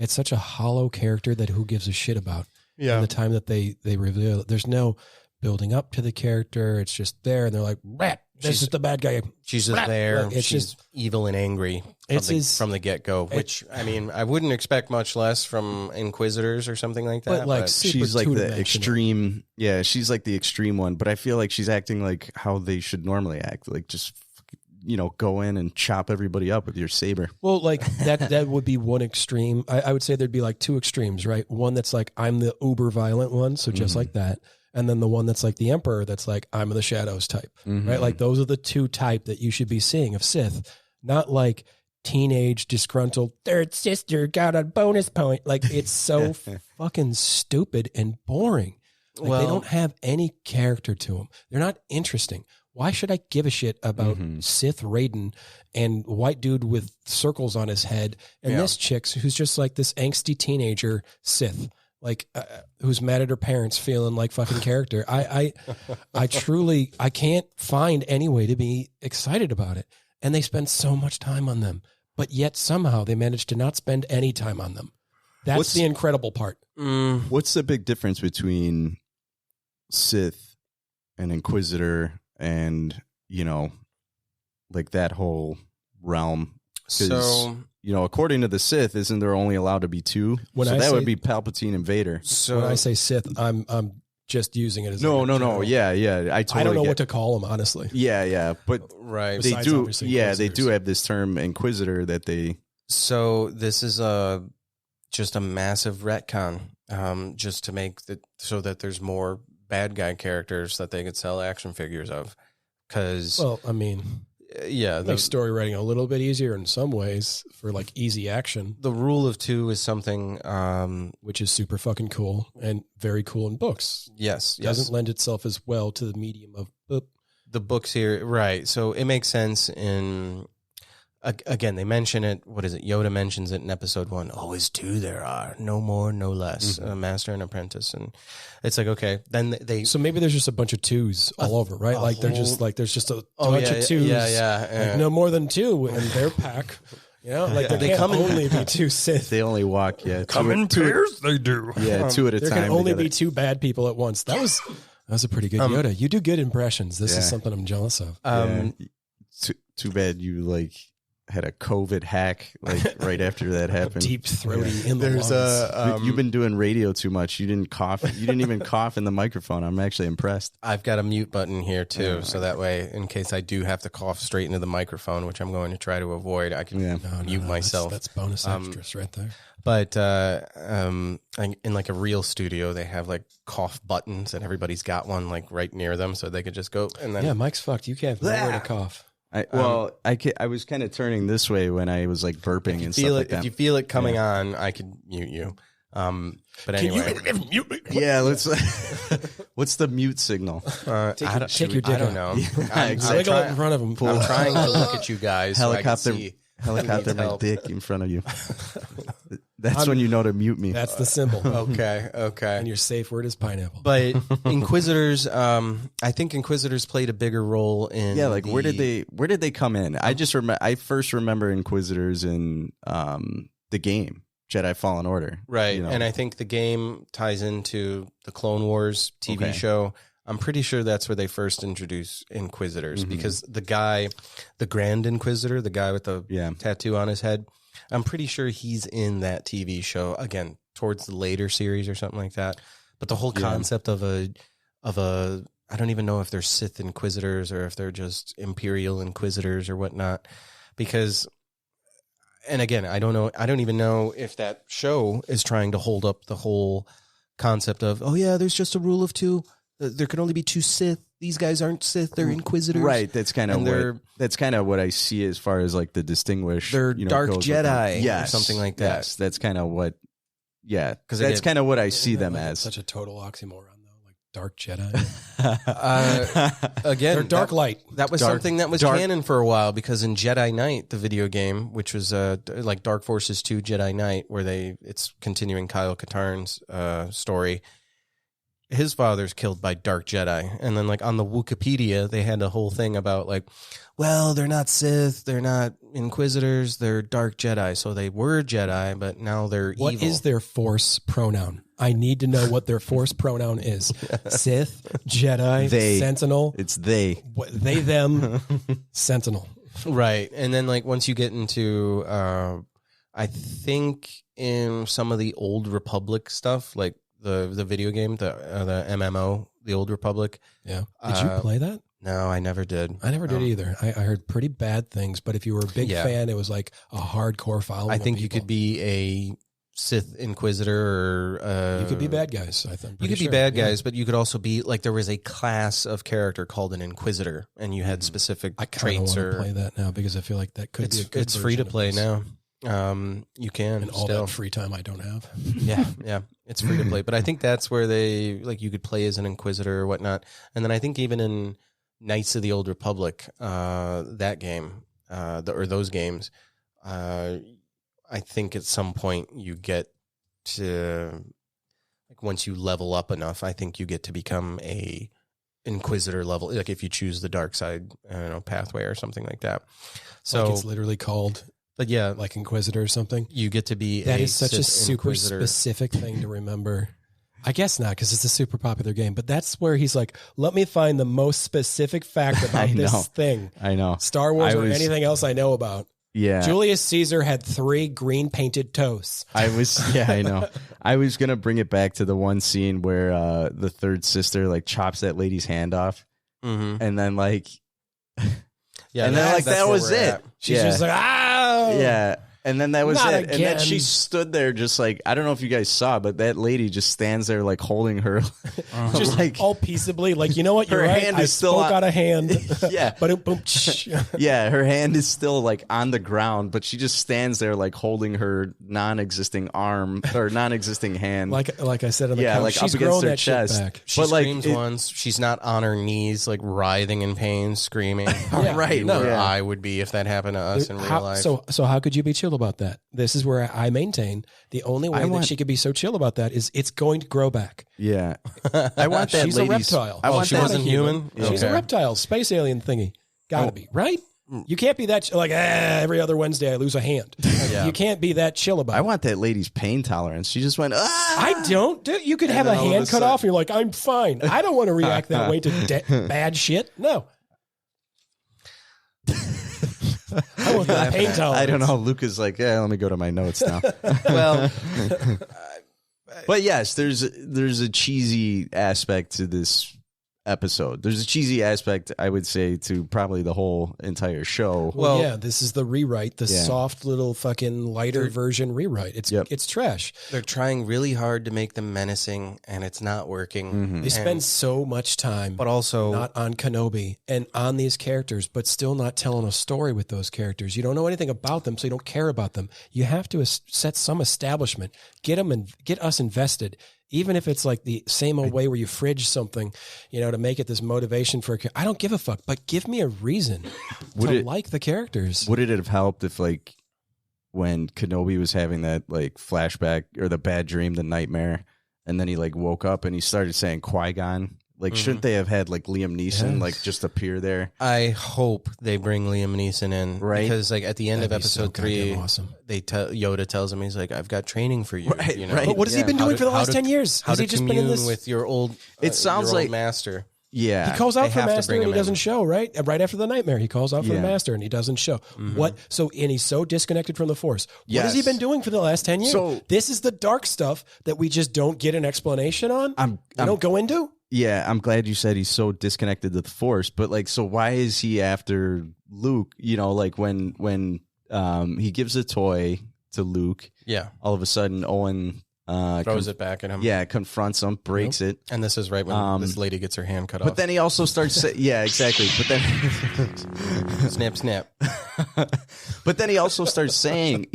such a hollow character that who gives a shit about. Yeah. And the time that they reveal it, there's no building up to the character. It's just there, and they're like, "Rat, this is the bad guy." She's just there. Like, it's she's just evil and angry from the get-go, which, I mean, I wouldn't expect much less from Inquisitors or something like that. But, like, she's like the two-dimensional. extreme. Yeah, she's like the extreme one. But I feel like she's acting like how they should normally act. Like just, go in and chop everybody up with your saber. Well, like that would be one extreme. I would say there'd be like 2 extremes, right? One that's like, I'm the uber violent one, so just like that. And then the one that's like the Emperor, that's like, I'm the Shadows type, right? Like those are the 2 type that you should be seeing of Sith, not like teenage disgruntled third sister got a bonus point. Like it's so fucking stupid and boring. Like they don't have any character to them. They're not interesting. Why should I give a shit about Sith Raiden and white dude with circles on his head and this chick who's just like this angsty teenager Sith? Like who's mad at her parents, feeling like fucking character. I truly, I can't find any way to be excited about it. And they spend so much time on them, but yet somehow they manage to not spend any time on them. That's the incredible part. What's the big difference between Sith and Inquisitor and, like that whole realm? So, according to the Sith, isn't there only allowed to be 2? That would be Palpatine and Vader. So when I say Sith, I'm just using it as no. Yeah. I don't know what to call them, honestly. Yeah. But right. they do. Yeah, they do have this term Inquisitor that they. So this is just a massive retcon, just to make so that there's more bad guy characters that they could sell action figures of. Because makes story writing a little bit easier in some ways for like easy action. The rule of 2 is something which is super fucking cool and very cool in books. Yes. Doesn't lend itself as well to the medium of the books here, right? So it makes sense in. Again, they mention it. What is it? Yoda mentions it in episode 1. Always 2 there are. No more, no less. A master and apprentice. And it's like, okay. Then they... So maybe there's just a bunch of 2s all over, right? Like they're just like, there's just a bunch of 2s. Yeah. Like no more than 2 in their pack. Like they can't only be 2 Sith. They only walk, come in pairs, they do. Yeah, 2 at a there time. There can only be 2 bad people at once. That was a pretty good Yoda. You do good impressions. This is something I'm jealous of. Too bad you had a COVID hack right after that happened. Deep throaty in the lungs. You've been doing radio too much. You didn't cough. You didn't even cough in the microphone. I'm actually impressed. I've got a mute button here too, so that way, in case I do have to cough straight into the microphone, which I'm going to try to avoid, I can mute myself. That's bonus extras right there. But in like a real studio, they have like cough buttons, and everybody's got one like right near them, so they could just go and then. Yeah, Mike's fucked. You can't nowhere to cough. I was kind of turning this way when I was like burping and stuff like that. If you feel it coming on, I could mute you. But anyway, yeah. Let's. What's the mute signal? Take your dick. I don't know. Wiggle it in front of him. I'm trying to look at you guys. Helicopter my dick in front of you. That's when you know to mute me. That's the symbol. Okay. And your safe word is pineapple. But Inquisitors, I think Inquisitors played a bigger role in. Yeah, like where did they come in? I first remember Inquisitors in the game Jedi Fallen Order, right? And I think the game ties into the Clone Wars TV show. I'm pretty sure that's where they first introduced Inquisitors because the Grand Inquisitor, the guy with the tattoo on his head, I'm pretty sure he's in that TV show again towards the later series or something like that. But the whole concept of a I don't even know if they're Sith Inquisitors or if they're just Imperial Inquisitors or whatnot. Because, and again, I don't know. I don't even know if that show is trying to hold up the whole concept of, oh yeah, there's just a rule of two. There can only be two Sith. These guys aren't Sith; they're Inquisitors. Right. That's kind of what I see as far as like the distinguish. They're Dark Jedi, or yes, something like that. Yes, that's kind of what. Yeah, because that's kind of what I see them as. Such a total oxymoron, though. Like Dark Jedi. Again, they're dark light. That was something that was canon for a while because in Jedi Knight, the video game, which was like Dark Forces 2 Jedi Knight, where it's continuing Kyle Katarn's story. His father's killed by Dark Jedi. And then like on the Wikipedia, they had a whole thing about like, well, they're not Sith, they're not Inquisitors, they're Dark Jedi. So they were Jedi, but now they're evil. What is their Force pronoun? I need to know what their Force pronoun is. Sith, Jedi, they, Sentinel. It's they. They, them, Sentinel. Right. And then like once you get into, I think in some of the Old Republic stuff, like the video game, the MMO, the Old Republic. Yeah. Did you play that? No, I never did. I never did either. I heard pretty bad things, but if you were a big fan, it was like a hardcore following. I think you could be a Sith Inquisitor or... you could be bad guys, I think. You could be bad guys, but you could also be... Like there was a class of character called an Inquisitor, and you had specific traits. I want to play that now because I feel like that could be a good It's free to play now. You can and all still. that free time I don't have. Yeah, it's free to play. But I think that's where they like you could play as an Inquisitor or whatnot. And then I think even in Knights of the Old Republic, that game, or those games, I think at some point you get to like once you level up enough, I think you get to become a Inquisitor level. Like if you choose the dark side, pathway or something like that. So like it's literally called. But yeah, like Inquisitor or something. You get to be that is such Sith a super Inquisitor. Specific thing to remember. I guess not because it's a super popular game, but that's where he's like, let me find the most specific fact about this thing. I know. Star Wars or anything else I know about. Yeah. Julius Caesar had 3 green painted toes. I know. I was going to bring it back to the one scene where the third sister like chops that lady's hand off. Mm-hmm. And then like... Yeah, and then like that was it. At. She's just like, oh yeah. And then that was Not it. again. And then she stood there just like, I don't know if you guys saw, but that lady just stands there like holding her. Just like all peaceably, like, you know what? You're her right. hand I is still spoke out of hand. Yeah. But boom. Yeah, her hand is still like on the ground, but she just stands there like holding her non-existing arm or non-existing hand. Like I said on the couch, like she's up against grown her that chest. shit back. She screams once. She's not on her knees, like writhing in pain, screaming. Yeah. Right. Where I would be if that happened to us in real life. So how could you be chill about that? This is where I maintain the only way that she could be so chill about that is it's going to grow back. Yeah. I want that She's a reptile. She wasn't human? She's a reptile, space alien thingy. Gotta be, right? You can't be that like every other Wednesday I lose a hand. You can't be that chill about it. I want that lady's pain tolerance. She just went, I don't. You could have a hand cut off and you're like, I'm fine. I don't want to react that way to bad shit. No. I want that pain tolerance. I don't know. Luca's like, let me go to my notes now. Well, but yes, there's a cheesy aspect to this episode. There's a cheesy aspect, I would say, to probably the whole entire show. Well, yeah, this is the rewrite, the soft little fucking lighter version rewrite. It's trash. They're trying really hard to make them menacing, and it's not working. Mm-hmm. They spend so much time, but also not on Kenobi and on these characters, but still not telling a story with those characters. You don't know anything about them, so you don't care about them. You have to set some establishment, get them and get us invested. Even if it's like the same old way where you fridge something, to make it this motivation for I don't give a fuck, but give me a reason to like the characters. Would it have helped if like when Kenobi was having that like flashback or the bad dream, the nightmare, and then he like woke up and he started saying Qui-Gon? Like, shouldn't they have had like Liam Neeson like just appear there? I hope they bring Liam Neeson in, right? Because like at the end of episode 3, awesome. Yoda tells him, he's like, "I've got training for you." Right, you know? Right. But what has he been doing for the last 10 years? How has to he just been in this with your old? It sounds your like old master. Yeah. He calls out They for have to Master bring and he him in. doesn't show, right? Right after the nightmare, he calls out for the Yeah. Master and he doesn't show. What? So, and he's so disconnected from the Force. What has he Yes. been doing for the last 10 years? So- this is the dark stuff that we just don't get an explanation on. We don't go into. Yeah, I'm glad you said he's so disconnected to the Force, but like, so why is he after Luke? You know, like when he gives a toy to Luke, Yeah. all of a sudden Owen Throws it back at him. Yeah, confronts him, breaks it. And this is right when this lady gets her hand cut off. But then he also starts yeah, exactly. But then snap, snap. But then he also starts saying,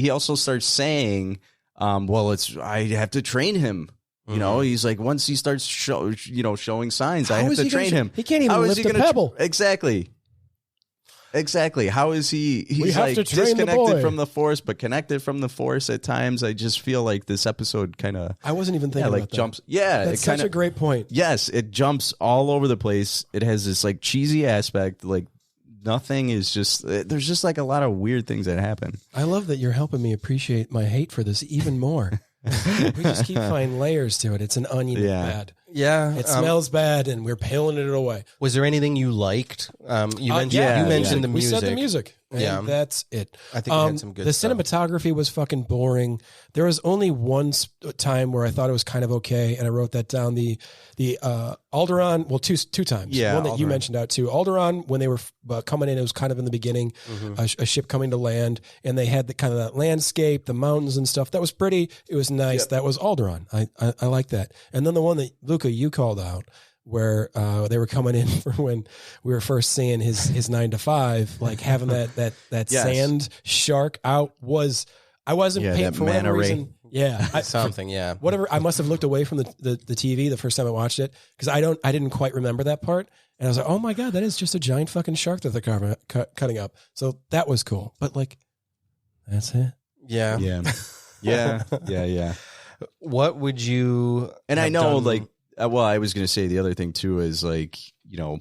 well, I have to train him. You know, he's like, once he starts showing signs, I have to train him. He can't even lift a pebble. Exactly. How is he? He's have like to train the disconnected boy. from the Force, but connected from the Force at times. I just feel like this episode kind of I wasn't even thinking about that. jumps. Yeah, That's it such kinda, a great point. Yes, it jumps all over the place. It has this like cheesy aspect. Like nothing is just. There's just like a lot of weird things that happen. I love that you're helping me appreciate my hate for this even more. We just keep finding layers to it. It's an onion of Yeah. bad. Yeah. It smells bad, and we're peeling it away. Was there anything you liked? You mentioned, yeah, you mentioned the We music. said the music. And Yeah. that's it. I think it had some good The stuff. cinematography was fucking boring. There was only one time where I thought it was kind of okay, and I wrote that down. The Alderaan, well, two times. Yeah, one that you Alderaan. mentioned out too. Alderaan, when they were coming in, it was kind of in the beginning, a ship coming to land, and they had the kind of that landscape, the mountains and stuff. That was pretty. It was nice. Yep. That was Alderaan. I like that. And then the one that Luca you called out, where they were coming in for when we were first seeing his 9 to 5, like having that Yes. sand shark out was. I wasn't paying that for whatever manta ray. reason. Yeah, Something, yeah. whatever. I must have looked away from the TV the first time I watched it because I didn't quite remember that part, and I was like, oh my god, that is just a giant fucking shark that they're cutting up. So that was cool, but like, that's it. Yeah. Yeah. What would you? And I have know, done- like, well, I was going to say the other thing too is like, you know,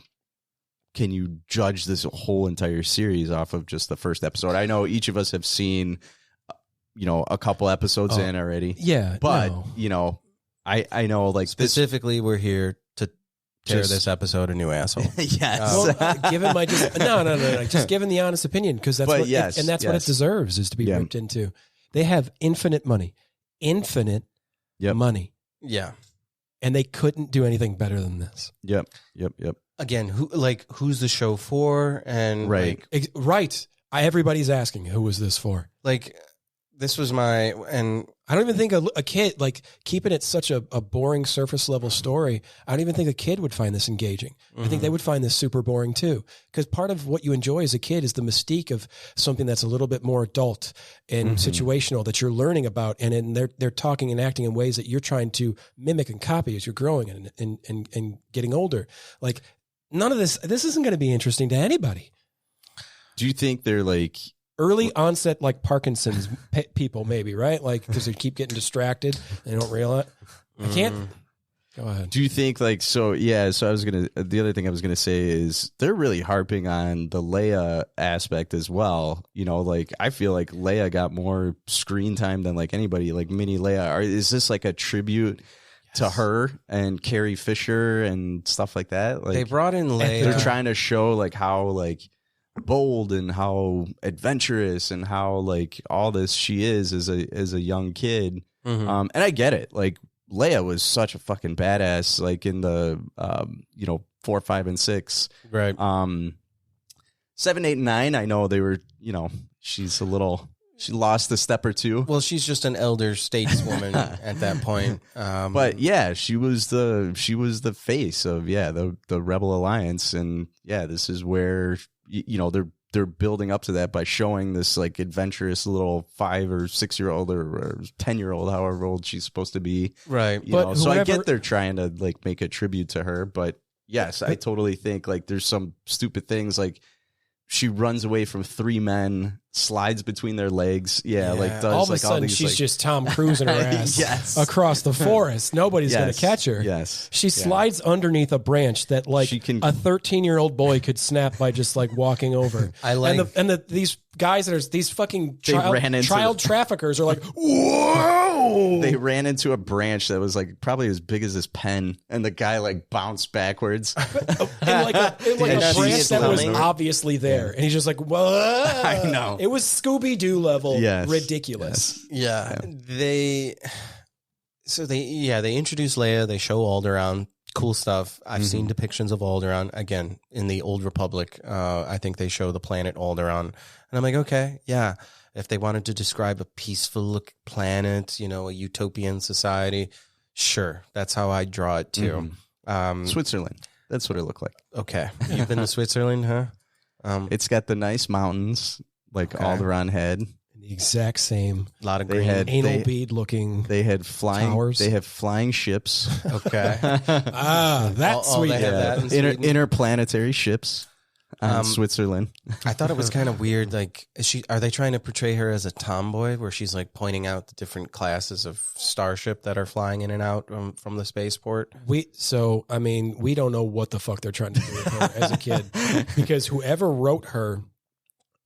can you judge this whole entire series off of just the first episode? I know each of us have seen, you know, a couple episodes in already. Yeah, But, no. you know, I know like specifically, we're here to tear Just- this episode a new asshole. this. Yes. Well, given my just given the honest opinion because that's But what yes, and that's what it yes. deserves is to be Yeah. ripped into. They have infinite money, Yep. money, Yeah. and they couldn't do anything better than this. Yep. Again, who's the show for? And Right. Right. Everybody's asking, who was this for? like this was my and I don't even think a kid, like keeping it such a boring surface level story, I don't even think a kid would find this engaging. I think they would find this super boring too. Because part of what you enjoy as a kid is the mystique of something that's a little bit more adult and situational that you're learning about. And they're talking and acting in ways that you're trying to mimic and copy as you're growing and getting older. Like none of this isn't going to be interesting to anybody. Do you think they're like, Early onset, like Parkinson's people, maybe, right? Like, because they keep getting distracted. They don't realize. I can't. Go ahead. do you think like, so I was going to, the other thing I was going to say is they're really harping on the Leia aspect as well. You know, like I feel like Leia got more screen time than like anybody, like mini Leia. Is this like a tribute to her and Carrie Fisher and stuff like that? Like they brought in Leia. they're trying to show like how like bold and how adventurous and how like all this she is as a young kid. Mhm. And I get it. Like Leia was such a fucking badass, like in the 4, 5, and 6. Right. 7, 8, and 9. I know they were. She lost a step or two. Well, she's just an elder stateswoman at that point. But yeah, she was the face of the Rebel Alliance, and this is where they're building up to that by showing this like adventurous little 5 or 6 year old or 10-year-old, however old she's supposed to be. right. But so I get they're trying to like make a tribute to her, but yes, I totally think like there's some stupid things like she runs away from 3 men, slides between their legs. Yeah, like does all of a like sudden all these she's like, just Tom Cruise in her ass Yes. across the forest. Nobody's going to Yes. catch her. Yes. She slides underneath a branch that like She can- a 13-year-old boy could snap by just like walking over. I like- and these guys that are these fucking They ran into child traffickers are like, whoa! they ran into a branch that was like probably as big as this pen, and the guy like bounced backwards. in like a branch that was obviously there, and he's just like, "What?" I know. It was Scooby-Doo level, Yes. ridiculous. Yeah. They introduce Leia. They show Alderaan. Cool stuff. I've seen depictions of Alderaan again in the Old Republic. I think they show the planet Alderaan, and I'm like, okay, yeah. If they wanted to describe a peaceful look planet, you know, a utopian society, sure, that's how I draw it too. Switzerland. That's what it looked like. Okay, you've been to Switzerland, huh? It's got the nice mountains, like Alderaan had. The exact same. A lot of They green. had Anal bead looking. They had flying towers. They have flying ships. Okay, That's Oh, sweet. they have that in Sweden? Interplanetary ships. Switzerland. I thought it was kind of weird. Like, are they trying to portray her as a tomboy, where she's like pointing out the different classes of starship that are flying in and out from the spaceport? We don't know what the fuck they're trying to do with her as a kid, because whoever wrote her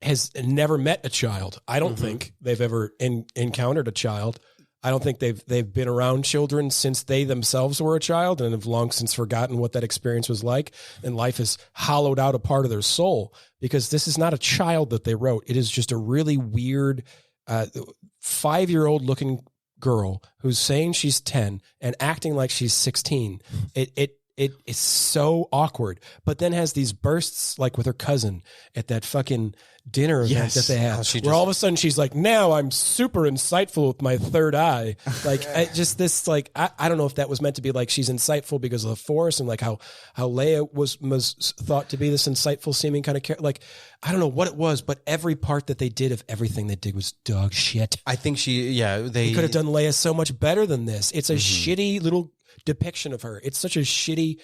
has never met a child. I don't think they've ever encountered a child. I don't think they've been around children since they themselves were a child, and have long since forgotten what that experience was like. And life has hollowed out a part of their soul, because this is not a child that they wrote. It is just a really weird 5-year-old looking girl who's saying she's 10 and acting like she's 16. It is so awkward, but then has these bursts like with her cousin at that fucking dinner event that they have, where all of a sudden she's like, now I'm super insightful with my third eye. Like, I don't know if that was meant to be like she's insightful because of the Force, and like how Leia was thought to be this insightful seeming kind of character. Like, I don't know what it was, but every part that they did of everything they did was dog shit. I think they could have done Leia so much better than this. It's a shitty little depiction of her. It's such a shitty.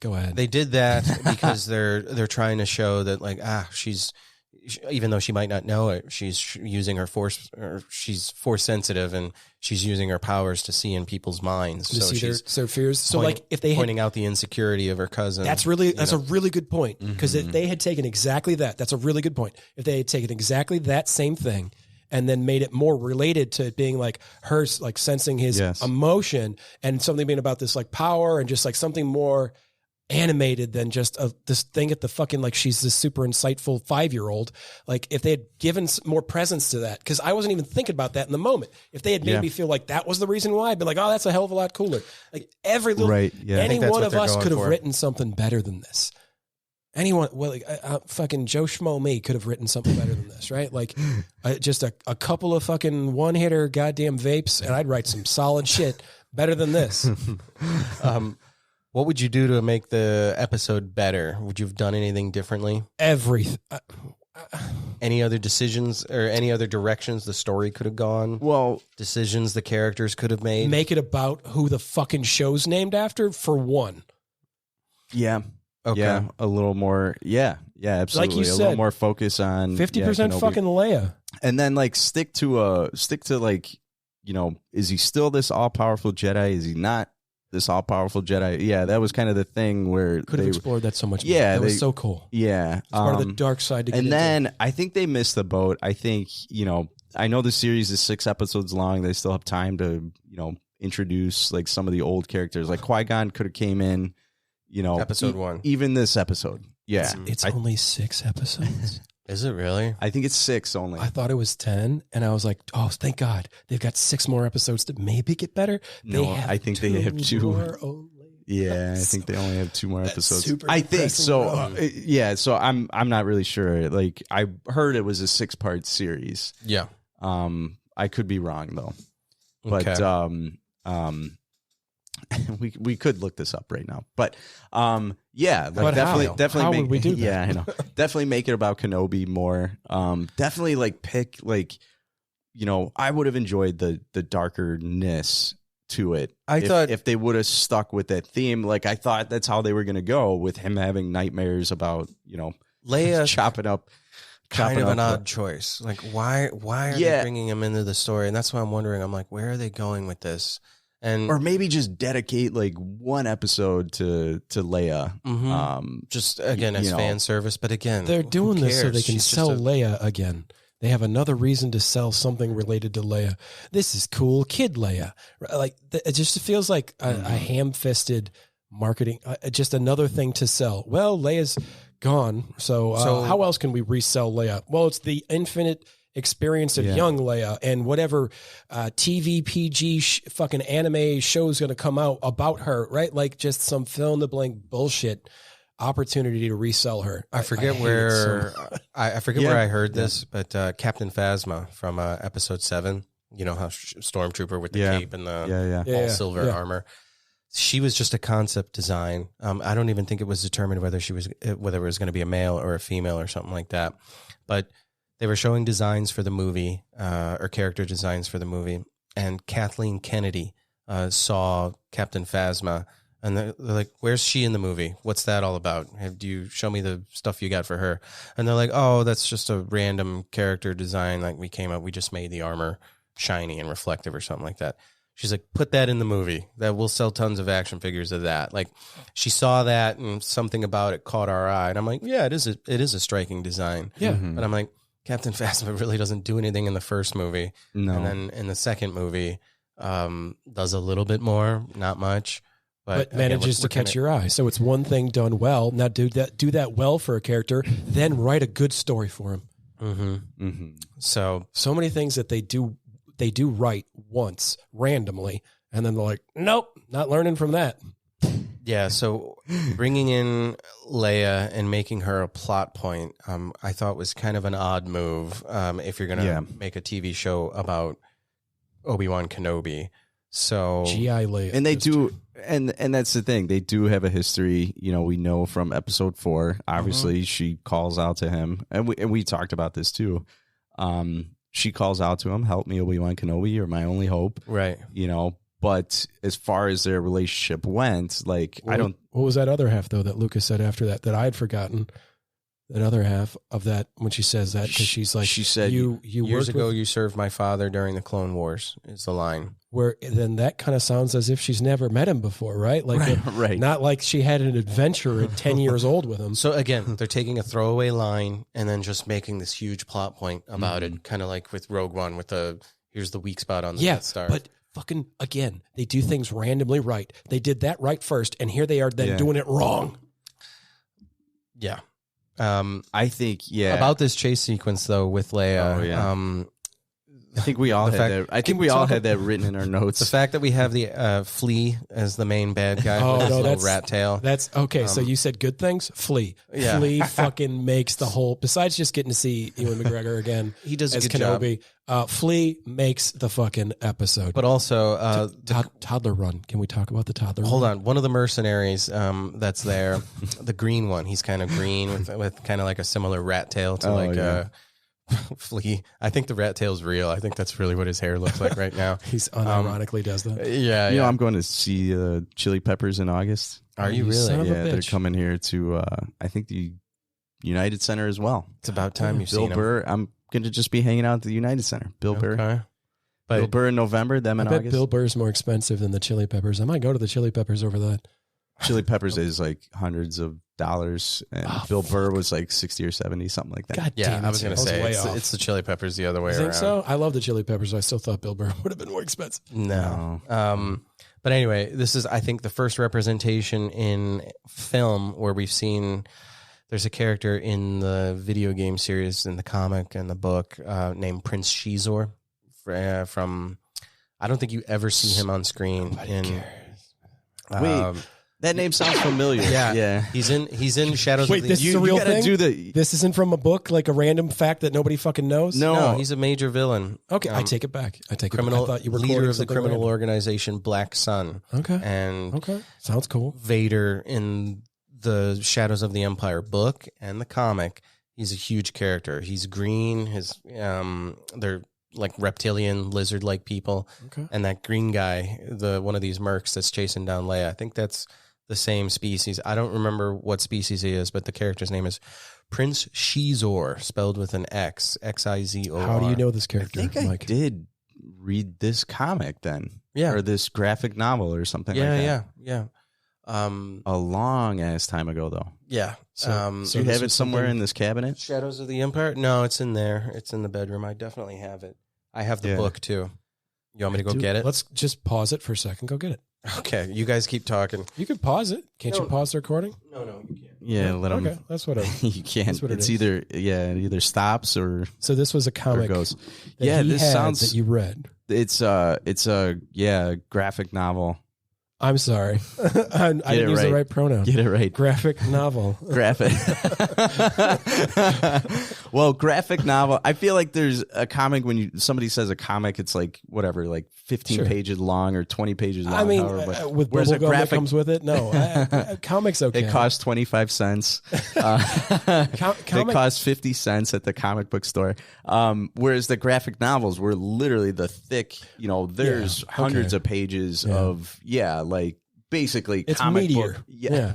Go ahead. They did that because they're trying to show that, like, she's, even though she might not know it, she's using her force, or she's force sensitive, and she's using her powers to see in people's minds. To so see she's their fears. So like, if they pointing out the insecurity of her cousin, that's a really good point, because if they had taken exactly that's a really good point. If they had taken exactly that same thing and then made it more related to it being like her, like sensing his emotion, and something being about this like power, and just like something more animated than just this thing at the fucking, like, she's this super insightful 5-year-old. Like, if they had given more presence to that, because I wasn't even thinking about that in the moment. If they had made me feel like that was the reason why, I'd be like, oh, that's a hell of a lot cooler. Like, every little, any one of us could have written something better than this. Anyone, well, like, fucking Joe Schmo me could have written something better than this, right? Like, just a couple of fucking one-hitter goddamn vapes, and I'd write some solid shit better than this. What would you do to make the episode better? Would you have done anything differently? Everything. Any other decisions or any other directions the story could have gone? Well, decisions the characters could have made? Make it about who the fucking show's named after, for one. Yeah. Okay. Yeah, a little more. Yeah, absolutely. Like you a said, little more focus on 50% fucking Leia. And then like stick to like, you know, is he still this all-powerful Jedi? Is he not this all-powerful Jedi? Yeah, that was kind of the thing where could have explored that so much more. Yeah, that was so cool. Yeah. It's part of the dark side to get and into. then I think they missed the boat. I think, you know, I know the series is 6 episodes long. They still have time to, you know, introduce like some of the old characters. Like Qui-Gon could have came in, you know, episode 1. Even this episode. Yeah. It's only 6 episodes. Is it really? I think it's 6 only. I thought it was 10, and I was like, oh, thank God. They've got 6 more episodes to maybe get better. No, I think they have 2. Yeah, I think they only have 2 more episodes. I think so. Yeah, so I'm not really sure. Like, I heard it was a 6-part series. Yeah. I could be wrong though. But we could look this up right now. But yeah, like but definitely how make, would we do that? Yeah, I know. Definitely make it about Kenobi more. Definitely like pick, like, you know, I would have enjoyed the darkerness to it. I thought if they would have stuck with that theme, like I thought that's how they were going to go, with him having nightmares about, you know, Leia chopping up. Kind of an odd choice. Like, why are they bringing him into the story? And that's why I'm wondering. I'm like, where are they going with this? And or maybe just dedicate like 1 episode to Leia. Just again as fan service, but again, they're doing this so they can sell Leia again. they have another reason to sell something related to Leia. This is cool, kid Leia. Like it just feels like a ham-fisted marketing, just another thing to sell. Well, Leia's gone, so how else can we resell Leia? Well, it's the infinite experience of young Leia and whatever TV PG fucking anime show is going to come out about her, right? Like just some fill in the blank bullshit opportunity to resell her. I forget where I forget where I heard this, but Captain Phasma from episode 7, you know how Stormtrooper with the cape and the all silver armor. She was just a concept design. I don't even think it was determined whether it was going to be a male or a female or something like that. But they were showing designs for the movie, or character designs for the movie, and Kathleen Kennedy saw Captain Phasma, and they're like, "Where's she in the movie? What's that all about? Do you show me the stuff you got for her?" And they're like, "Oh, that's just a random character design. Like we just made the armor shiny and reflective or something like that." She's like, "Put that in the movie. That we'll sell tons of action figures of that." Like, she saw that and something about it caught our eye, and I'm like, "Yeah, it is a striking design." Yeah, but I'm like, Captain Phasma really doesn't do anything in the first movie. No. And then in the second movie, does a little bit more, not much. But manages to catch your eye. So it's one thing done well. Now do that well for a character, then write a good story for him. Mm-hmm. Mm-hmm. So many things that they do right once, randomly, and then they're like, nope, not learning from that. Yeah, so bringing in Leia and making her a plot point, I thought was kind of an odd move if you're going to make a TV show about Obi-Wan Kenobi. So G.I. Leia. And they do, and that's the thing. They do have a history, you know, we know from episode 4. Obviously, she calls out to him, and we talked about this too. She calls out to him, "Help me, Obi-Wan Kenobi, you're my only hope." Right. You know, but as far as their relationship went, like, what was that other half, though, that Luca said after that I had forgotten? That other half of that, when she says that, because she's like, she said, you years ago, you served my father during the Clone Wars, is the line. Where then that kind of sounds as if she's never met him before, right? Like, right. Not like she had an adventure at 10 years old with him. So again, they're taking a throwaway line and then just making this huge plot point about it, kind of like with Rogue One, with here's the weak spot on the Death Star. But fucking, again, they do things randomly right. They did that right first, and here they are then doing it wrong. Yeah. I think, about this chase sequence though with Leia. I think we all had that. I think we all had that written in our notes. The fact that we have the Flea as the main bad guy with his little rat tail. That's okay. So you said good things. Flea. Yeah. Flea fucking makes the whole. Besides just getting to see Ewan McGregor again, he does a as good Kenobi. Flea makes the fucking episode. But also toddler run. Can we talk about the toddler? Hold on. One of the mercenaries that's there, the green one. He's kind of green with kind of like a similar rat tail to Flea. I think the rat tail's real. I think that's really what his hair looks like right now. He's unironically does that. Yeah. You know, I'm going to see Chili Peppers in August. Are you really? Yeah, they're coming here to I think the United Center as well. It's about time you've seen Bill Burr. I'm going to just be hanging out at the United Center. Bill Burr. But Bill Burr in November, them in August. Bill Burr's more expensive than the Chili Peppers. I might go to the Chili Peppers over that. Chili Peppers is like hundreds of dollars, and Bill Burr was like 60 or 70 , something like that. God damn it. I was going to say it's the Chili Peppers the other way around. You think so? I love the Chili Peppers. I still thought Bill Burr would have been more expensive. No. But anyway, this is, I think, the first representation in film where we've seen there's a character in the video game series, in the comic and the book, named Prince Shizor from, I don't think you ever see him on screen. Wait. That name sounds familiar. Yeah. He's in Shadows Wait, of the... this is a real thing? Do this isn't from a book, like a random fact that nobody fucking knows? No, he's a major villain. Okay, I take it back. I thought you were leader of the criminal organization Black Sun. Okay. And sounds cool. Vader in the Shadows of the Empire book and the comic, he's a huge character. He's green. His they're like reptilian lizard-like people. Okay. And that green guy, one of these mercs that's chasing down Leia, I think that's the same species. I don't remember what species he is, but the character's name is Prince Shizor, spelled with an X, Xizor. How do you know this character, I think Mike? I did read this comic then. Yeah. Or this graphic novel or something like that. Yeah. A long ass time ago, though. Yeah. So Do you have it somewhere in this cabinet? Shadows of the Empire? No, it's in there. It's in the bedroom. I definitely have it. I have the book too. You want me to go get it? Let's just pause it for a second. Go get it. Okay, you guys keep talking. You could pause it. Can't you pause the recording? No, you can't. Yeah, let them. Okay, that's what You can't. That's what it It's is. it either stops or So this was a comic goes. that Yeah, he this had sounds. that you read. It's a graphic novel. I'm sorry. I didn't it use the right. right pronoun. Get it right. Graphic novel. Graphic. Well, graphic novel. I feel like there's a comic when somebody says a comic, it's like whatever, like 15 Sure. pages long or 20 pages long. I mean, with whereas bubblegum that comes with it, no. Comics okay. it costs 25 cents. It costs 50 cents at the comic book store. Whereas the graphic novels were literally the thick, there's hundreds of pages of, like basically it's comic meteor. book. Yeah.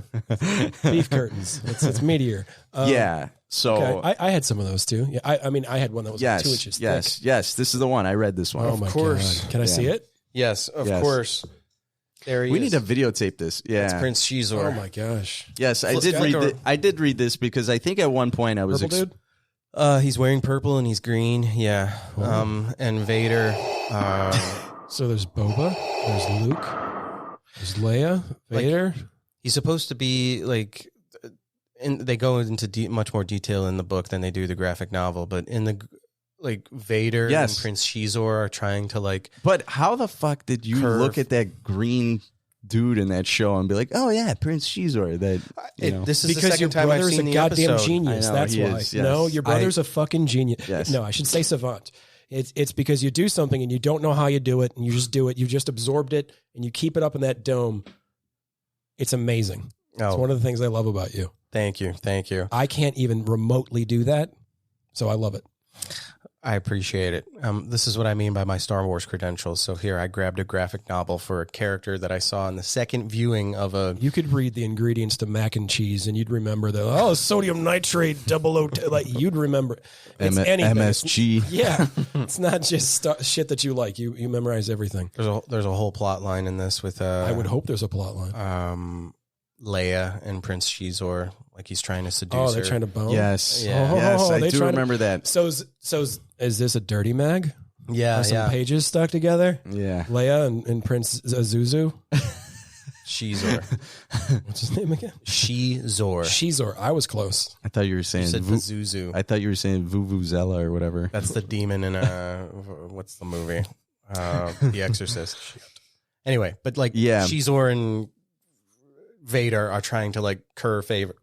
Beef curtains. It's meteor. Yeah. So okay. I had some of those too. Yeah. I mean, I had one that was like 2 inches thick. Yes. This is the one. I read this one. Oh my course. God. Can I see it? Yes, of course. There he We is. need to videotape this. Yeah. It's Prince Shizor. Oh my gosh. Yes, I Let's did go. read. I did read this because I think at one point I was. Purple dude? He's wearing purple and he's green. Yeah. And Vader. So there's Boba. There's Luke. There's Leia. Vader. He's supposed to be like. They go into much more detail in the book than they do the graphic novel, but in the Vader and Prince Shizor are trying to But how the fuck did you look at that green dude in that show and be like, oh yeah, Prince Shizor? This is because the your second time I've brother's seen a the goddamn episode. genius. I know, That's he why. is, yes. No, your brother's a fucking genius. Yes. No, I should say savant. It's because you do something and you don't know how you do it, and you just do it. You just absorbed it, and you keep it up in that dome. It's amazing. It's one of the things I love about you. Thank you. I can't even remotely do that, so I love it. I appreciate it. This is what I mean by my Star Wars credentials. So here, I grabbed a graphic novel for a character that I saw in the second viewing of a... You could read the ingredients to mac and cheese, and you'd remember sodium nitrate 002. Like, you'd remember. It's anything. MSG. Yeah. It's not just shit that you like. You memorize everything. There's a whole plot line in this with... I would hope there's a plot line. Leia and Prince Shizor, like he's trying to seduce her. Oh, they're trying to bone? Yes. Yeah. Yes, I they do trying to- remember that. So is this a dirty mag? Yeah, Are some pages stuck together? Yeah. Leia and Prince Azuzu? Shizor. What's his name again? Shizor. Shizor. I was close. I thought you were You saying said Zuzu. I thought you were saying Vuvuzela or whatever. That's the demon in what's the movie? The Exorcist. Anyway, but Shizor and Vader are trying to curry favor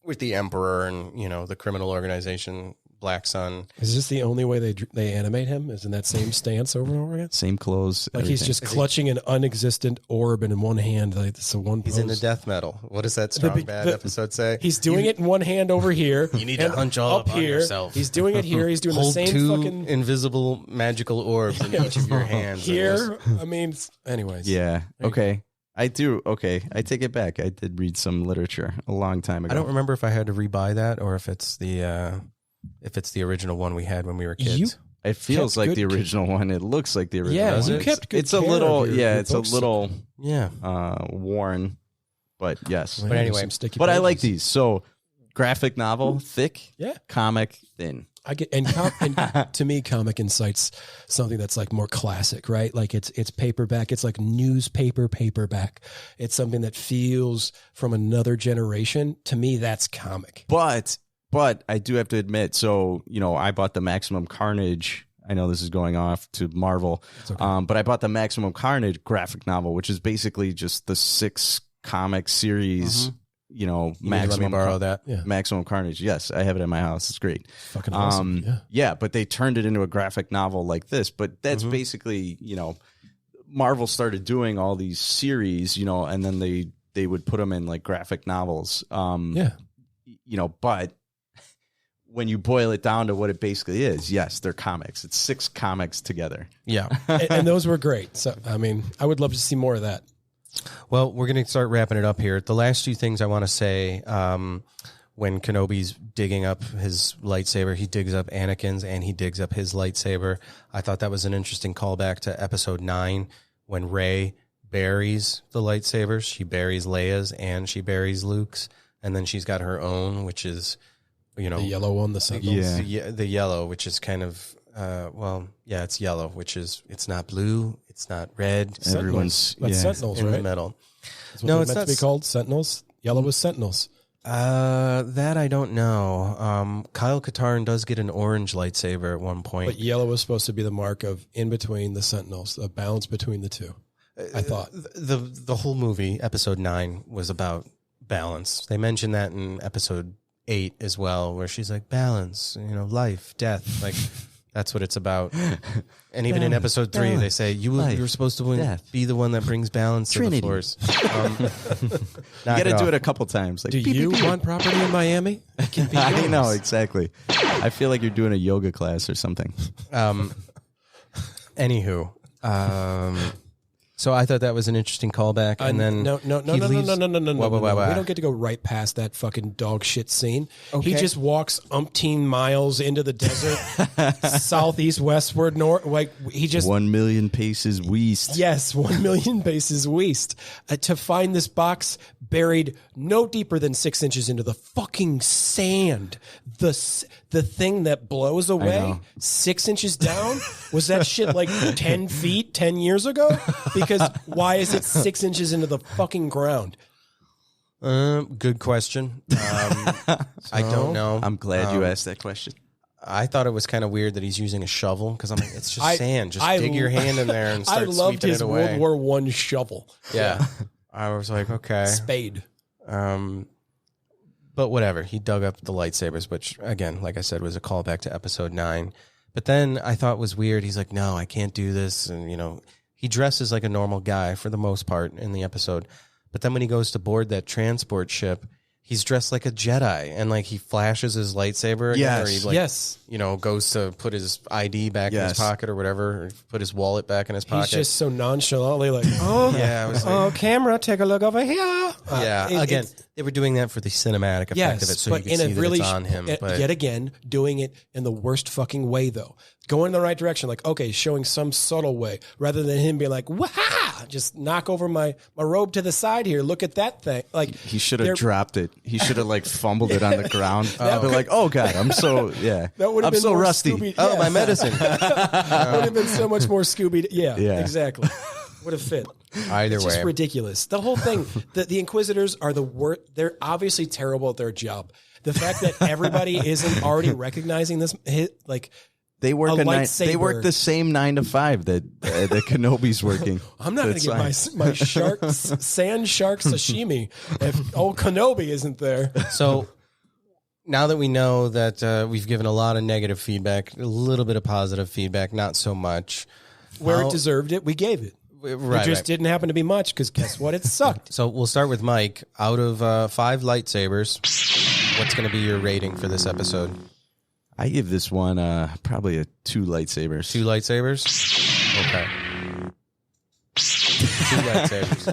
with the Emperor and the criminal organization Black Sun. Is this the only way they animate him? Is in that same stance over and over again? Same clothes. Like he's just clutching an unexistent orb in one hand. Like it's a one pose. He's in the death metal. What does that Strong Bad episode say? He's doing it in one hand over here. You need to hunch all up on here. yourself. He's doing it here. He's doing Hold the same two fucking invisible magical orbs in each of your hands. here. I mean, anyways. Yeah. Okay. I do. Okay. I take it back. I did read some literature a long time ago. I don't remember if I had to rebuy that or if it's the original one we had when we were kids. It feels like the original one. It looks like the original. Yeah, one. you kept good It's a care little. of It's a books. little Yeah. worn, but yes. Well, But yeah, anyway, some sticky But I like pages. these. So, graphic novel, thick. Yeah. Comic, thin. I get and to me, Comic Insight's something that's like more classic, right? Like it's paperback. It's like newspaper paperback. It's something that feels from another generation. To me, that's comic. But I do have to admit. So I bought the Maximum Carnage. I know this is going off to Marvel, Okay. but I bought the Maximum Carnage graphic novel, which is basically just the 6 comic series. You need to Maximum let me borrow that. Yeah. Maximum Carnage. Yes, I have it in my house. It's great. Fucking awesome. Yeah, but they turned it into a graphic novel like this. But that's basically, Marvel started doing all these series, and then they would put them in like graphic novels. But when you boil it down to what it basically is, yes, they're comics. It's 6 comics together. Yeah. and those were great. So I mean, I would love to see more of that. Well, we're going to start wrapping it up here. The last 2 things I want to say, when Kenobi's digging up his lightsaber, he digs up Anakin's and he digs up his lightsaber. I thought that was an interesting callback to episode 9 when Rey buries the lightsabers. She buries Leia's and she buries Luke's. And then she's got her own, which is, you know, The yellow one, the Sentinels. the yellow, which is kind of, it's yellow, which is, it's not blue, it's not red. Everyone's That's Sentinels, in right? the middle. That's what No, they're it's meant not to be called Sentinels. Yellow was Sentinels. That I don't know. Kyle Katarn does get an orange lightsaber at one point. But yellow was supposed to be the mark of in between the Sentinels, the balance between the two. I thought The whole movie, episode 9, was about balance. They mentioned that in episode 8 as well, where she's like, balance, you know, life, death, like that's what it's about. And even in episode 3, they say you're supposed to be the one that brings balance Trinity. to the Force. You got to do it a couple times. Like, do you want property in Miami? It can be yours. I know, exactly. I feel like you're doing a yoga class or something. Anywho, so I thought that was an interesting callback, and then no. he We leaves- don't get to go right past that fucking dog shit scene. Okay. He just walks umpteen miles into the desert, southeast, westward, north. Like he just 1 million paces west. Yes, 1 million paces west to find this box buried no deeper than 6 inches into the fucking sand. The thing that blows away 6 inches down, was that shit like 10 feet 10 years ago? Because why is it 6 inches into the fucking ground? Good question. I don't know. I'm glad you asked that question. I thought it was kind of weird that he's using a shovel because I'm like, it's just I- sand. Just I dig your lo- hand in there and I start loved sweeping his it away. World War I shovel. Yeah. I was like, okay. Spade. But whatever. He dug up the lightsabers, which, again, like I said, was a callback to episode 9. But then I thought was weird. He's like, no, I can't do this. And, you know, he dresses like a normal guy for the most part in the episode. But then when he goes to board that transport ship, he's dressed like a Jedi. And, like, he flashes his lightsaber again. Yes. Or he, like, Yes. you know, goes to put his ID back in his Yes. pocket or whatever, or put his wallet back in his pocket. He's just so nonchalantly like, oh, Yeah, I was like, camera, take a look over here. again, they were doing that for the cinematic effect of it, so you could see that it's on him. But yet again, doing it in the worst fucking way, though. Going in the right direction, like, okay, showing some subtle way, rather than him being like, wah, just knock over my robe to the side here. Look at that thing. Like He should have dropped it. He should have like fumbled it on the ground. But like, oh god, I'm so that would have I'm been so more rusty. Scooby- oh, yeah. my medicine. would have been so much more Scooby. Yeah, Yeah. exactly. Would have fit. Either It's way, just ridiculous. The whole thing. The Inquisitors are the worst. They're obviously terrible at their job. The fact that everybody isn't already recognizing this, like. They work A They lightsaber. work the same 9 to 5 that Kenobi's working. I'm not going to get my sand shark sashimi if old Kenobi isn't there. so now that we know that we've given a lot of negative feedback, a little bit of positive feedback, not so much. Where How- it deserved it, we gave it. Right, It just right. didn't happen to be much because guess what? It sucked. So we'll start with Mike. Out of 5 lightsabers, what's going to be your rating for this episode? I give this one probably a 2 lightsabers. 2 lightsabers? Okay. 2 lightsabers.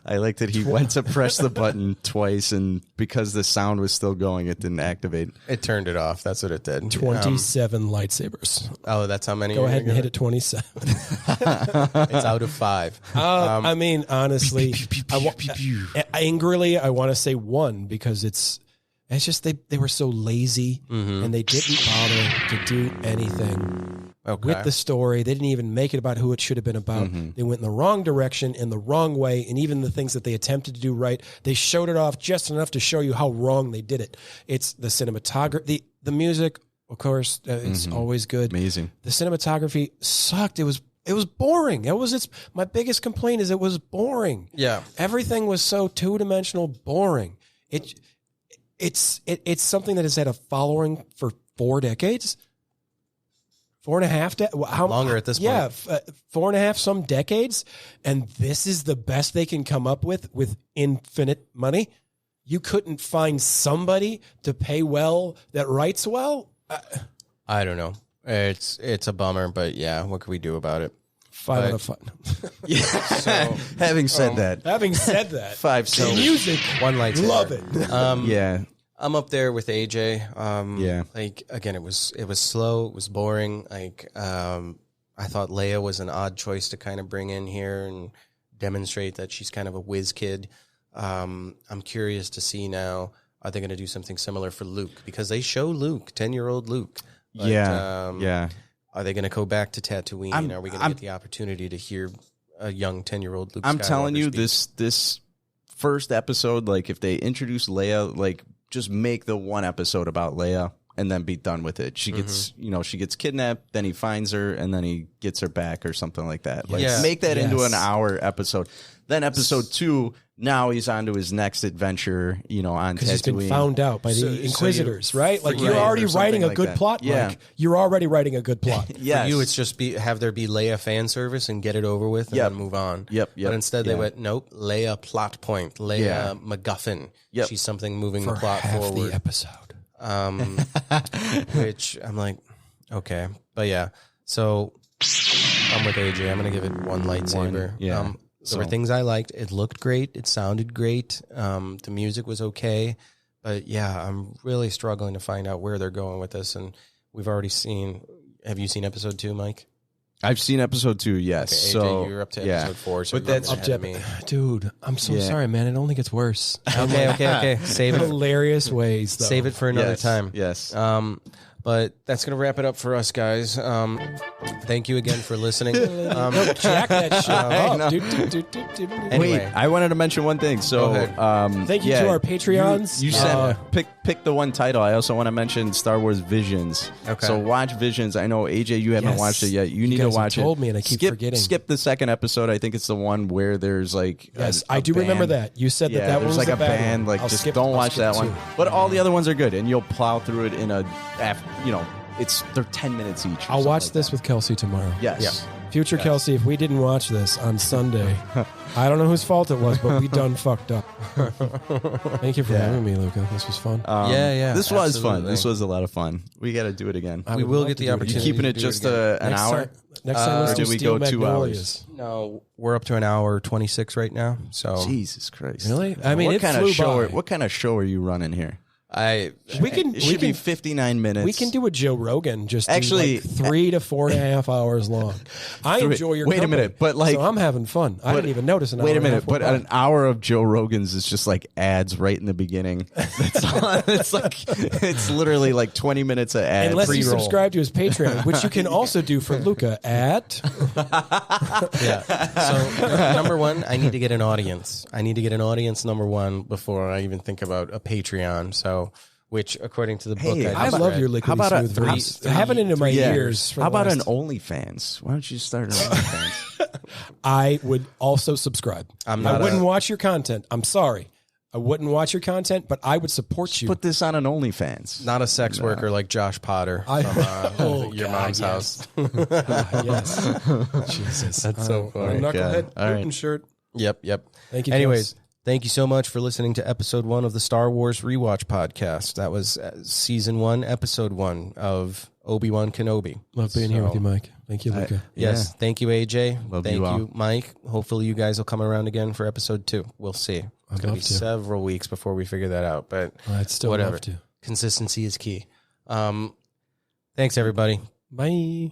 I like that he went to press the button twice, and because the sound was still going, it didn't activate. It turned it off. That's what it did. 27 lightsabers. Oh, that's how many? Go you're ahead and gonna hit it 27. It's out of 5. I mean, honestly, angrily, I want to say 1 because it's just they were so lazy and they didn't bother to do anything with the story. They didn't even make it about who it should have been about. They went in the wrong direction in the wrong way, and even the things that they attempted to do right, they showed it off just enough to show you how wrong they did it. It's the cinematography, the music, of course, it's always good. Amazing. The cinematography sucked. It was boring. My biggest complaint is it was boring. Yeah. Everything was so 2-dimensional, boring. It's something that has had a following for 4 decades. 4.5 how Longer at this point. Yeah, 4.5 some decades, and this is the best they can come up with infinite money. You couldn't find somebody to pay well that writes well. I don't know. It's a bummer, but yeah, what can we do about it? 5 out of 5. So Having said that, Having said that, 5 the sabers. music, 1 lightsaber. love it. Yeah. I'm up there with AJ. Yeah. Like again, it was slow. It was boring. Like I thought Leia was an odd choice to kind of bring in here and demonstrate that she's kind of a whiz kid. I'm curious to see now, are they going to do something similar for Luke? Because they show Luke, 10-year-old Luke. But, yeah. Are they going to go back to Tatooine? Are we going to get the opportunity to hear a young 10-year-old Luke Skywalker I'm telling you, speak? this first episode, like if they introduce Leia, like just make the one episode about Leia and then be done with it. She gets, she gets kidnapped, then he finds her, and then he gets her back or something like that. Like make that into an hour episode. Then episode 2, now he's on to his next adventure, on Tatooine. Because he's been found out by the Inquisitors, right? Like you're already writing a good plot, Mike. You're already writing a good plot. For you, it's just have there be Leia fan service and get it over with and then move on. But instead they went, nope, Leia plot point, Leia MacGuffin. She's something moving the plot forward. The episode. Which I'm like, okay. But yeah, so I'm with AJ. I'm going to give it one lightsaber. There were things I liked. It looked great. It sounded great. The music was okay. But yeah, I'm really struggling to find out where they're going with this. And we've already seen, have you seen episode 2, Mike? I've seen episode 2, yes. Okay, AJ, you're up to episode 4. So but that's up to me. Dude, I'm so sorry, man. It only gets worse. Okay. Save it. Hilarious ways, though. Save it for another time. Yes. But that's going to wrap it up for us, guys. Thank you again for listening. Jack that shit up. Anyway. Wait, I wanted to mention one thing. So, thank you to our Patreons. You said pick the one title. I also want to mention Star Wars Visions. Okay. So watch Visions. I know AJ, you haven't watched it yet. You need to watch it. Told me, and I keep forgetting. Skip the second episode. I think it's the one where there's like I do remember that. You said that was like a bad band. one. Like just don't watch that one. But all the other ones are good, and you'll plow through it in they're 10 minutes each. I'll watch this with Kelsey tomorrow. Yes. Yeah. Future Kelsey, if we didn't watch this on Sunday, I don't know whose fault it was, but we done fucked up. Thank you for having me, Luca. This was fun. This was fun. This was a lot of fun. We got to do it again. We will get the opportunity. You keeping it just an hour? Next time, let's do we Steel go 2 Magnolias. hours? No, we're up to an hour 26 right now. So Jesus Christ! Really? I mean, what it kind flew of show? by. What kind of show are you running here? It should be 59 minutes. We can do a Joe Rogan, just actually 3 to 4.5 hours long. I enjoy your Wait a company, minute, but like so I'm having fun. I didn't even notice an hour. Wait a and a minute, half but went by. an hour of Joe Rogan's is just like ads right in the beginning. It's literally like 20 minutes of ads. Unless you pre-roll. subscribe to his Patreon, which you can also do for Luca at. So number one, I need to get an audience. Number one before I even think about a Patreon. So. Which, according to the book, I love your liquid smooth voice. I have it into my ears. How about an OnlyFans? Why don't you start an OnlyFans? I would also subscribe. I wouldn't watch your content. I'm sorry. I wouldn't watch your content, but I would support you. Put this on an OnlyFans. Not a sex worker like Josh Potter from your mom's house. Yes. Jesus. That's so funny. Knucklehead Newton shirt. Yep. Thank you. Anyways. Thank you so much for listening to episode 1 of the Star Wars Rewatch podcast. That was season 1, episode 1 of Obi-Wan Kenobi. Love being here with you, Mike. Thank you, Luca. Yes. Thank you, AJ. Thank you, Mike. Hopefully you guys will come around again for episode 2. We'll see. It's going to be several weeks before we figure that out, but I'd still whatever. love to. Consistency is key. Thanks, everybody. Bye.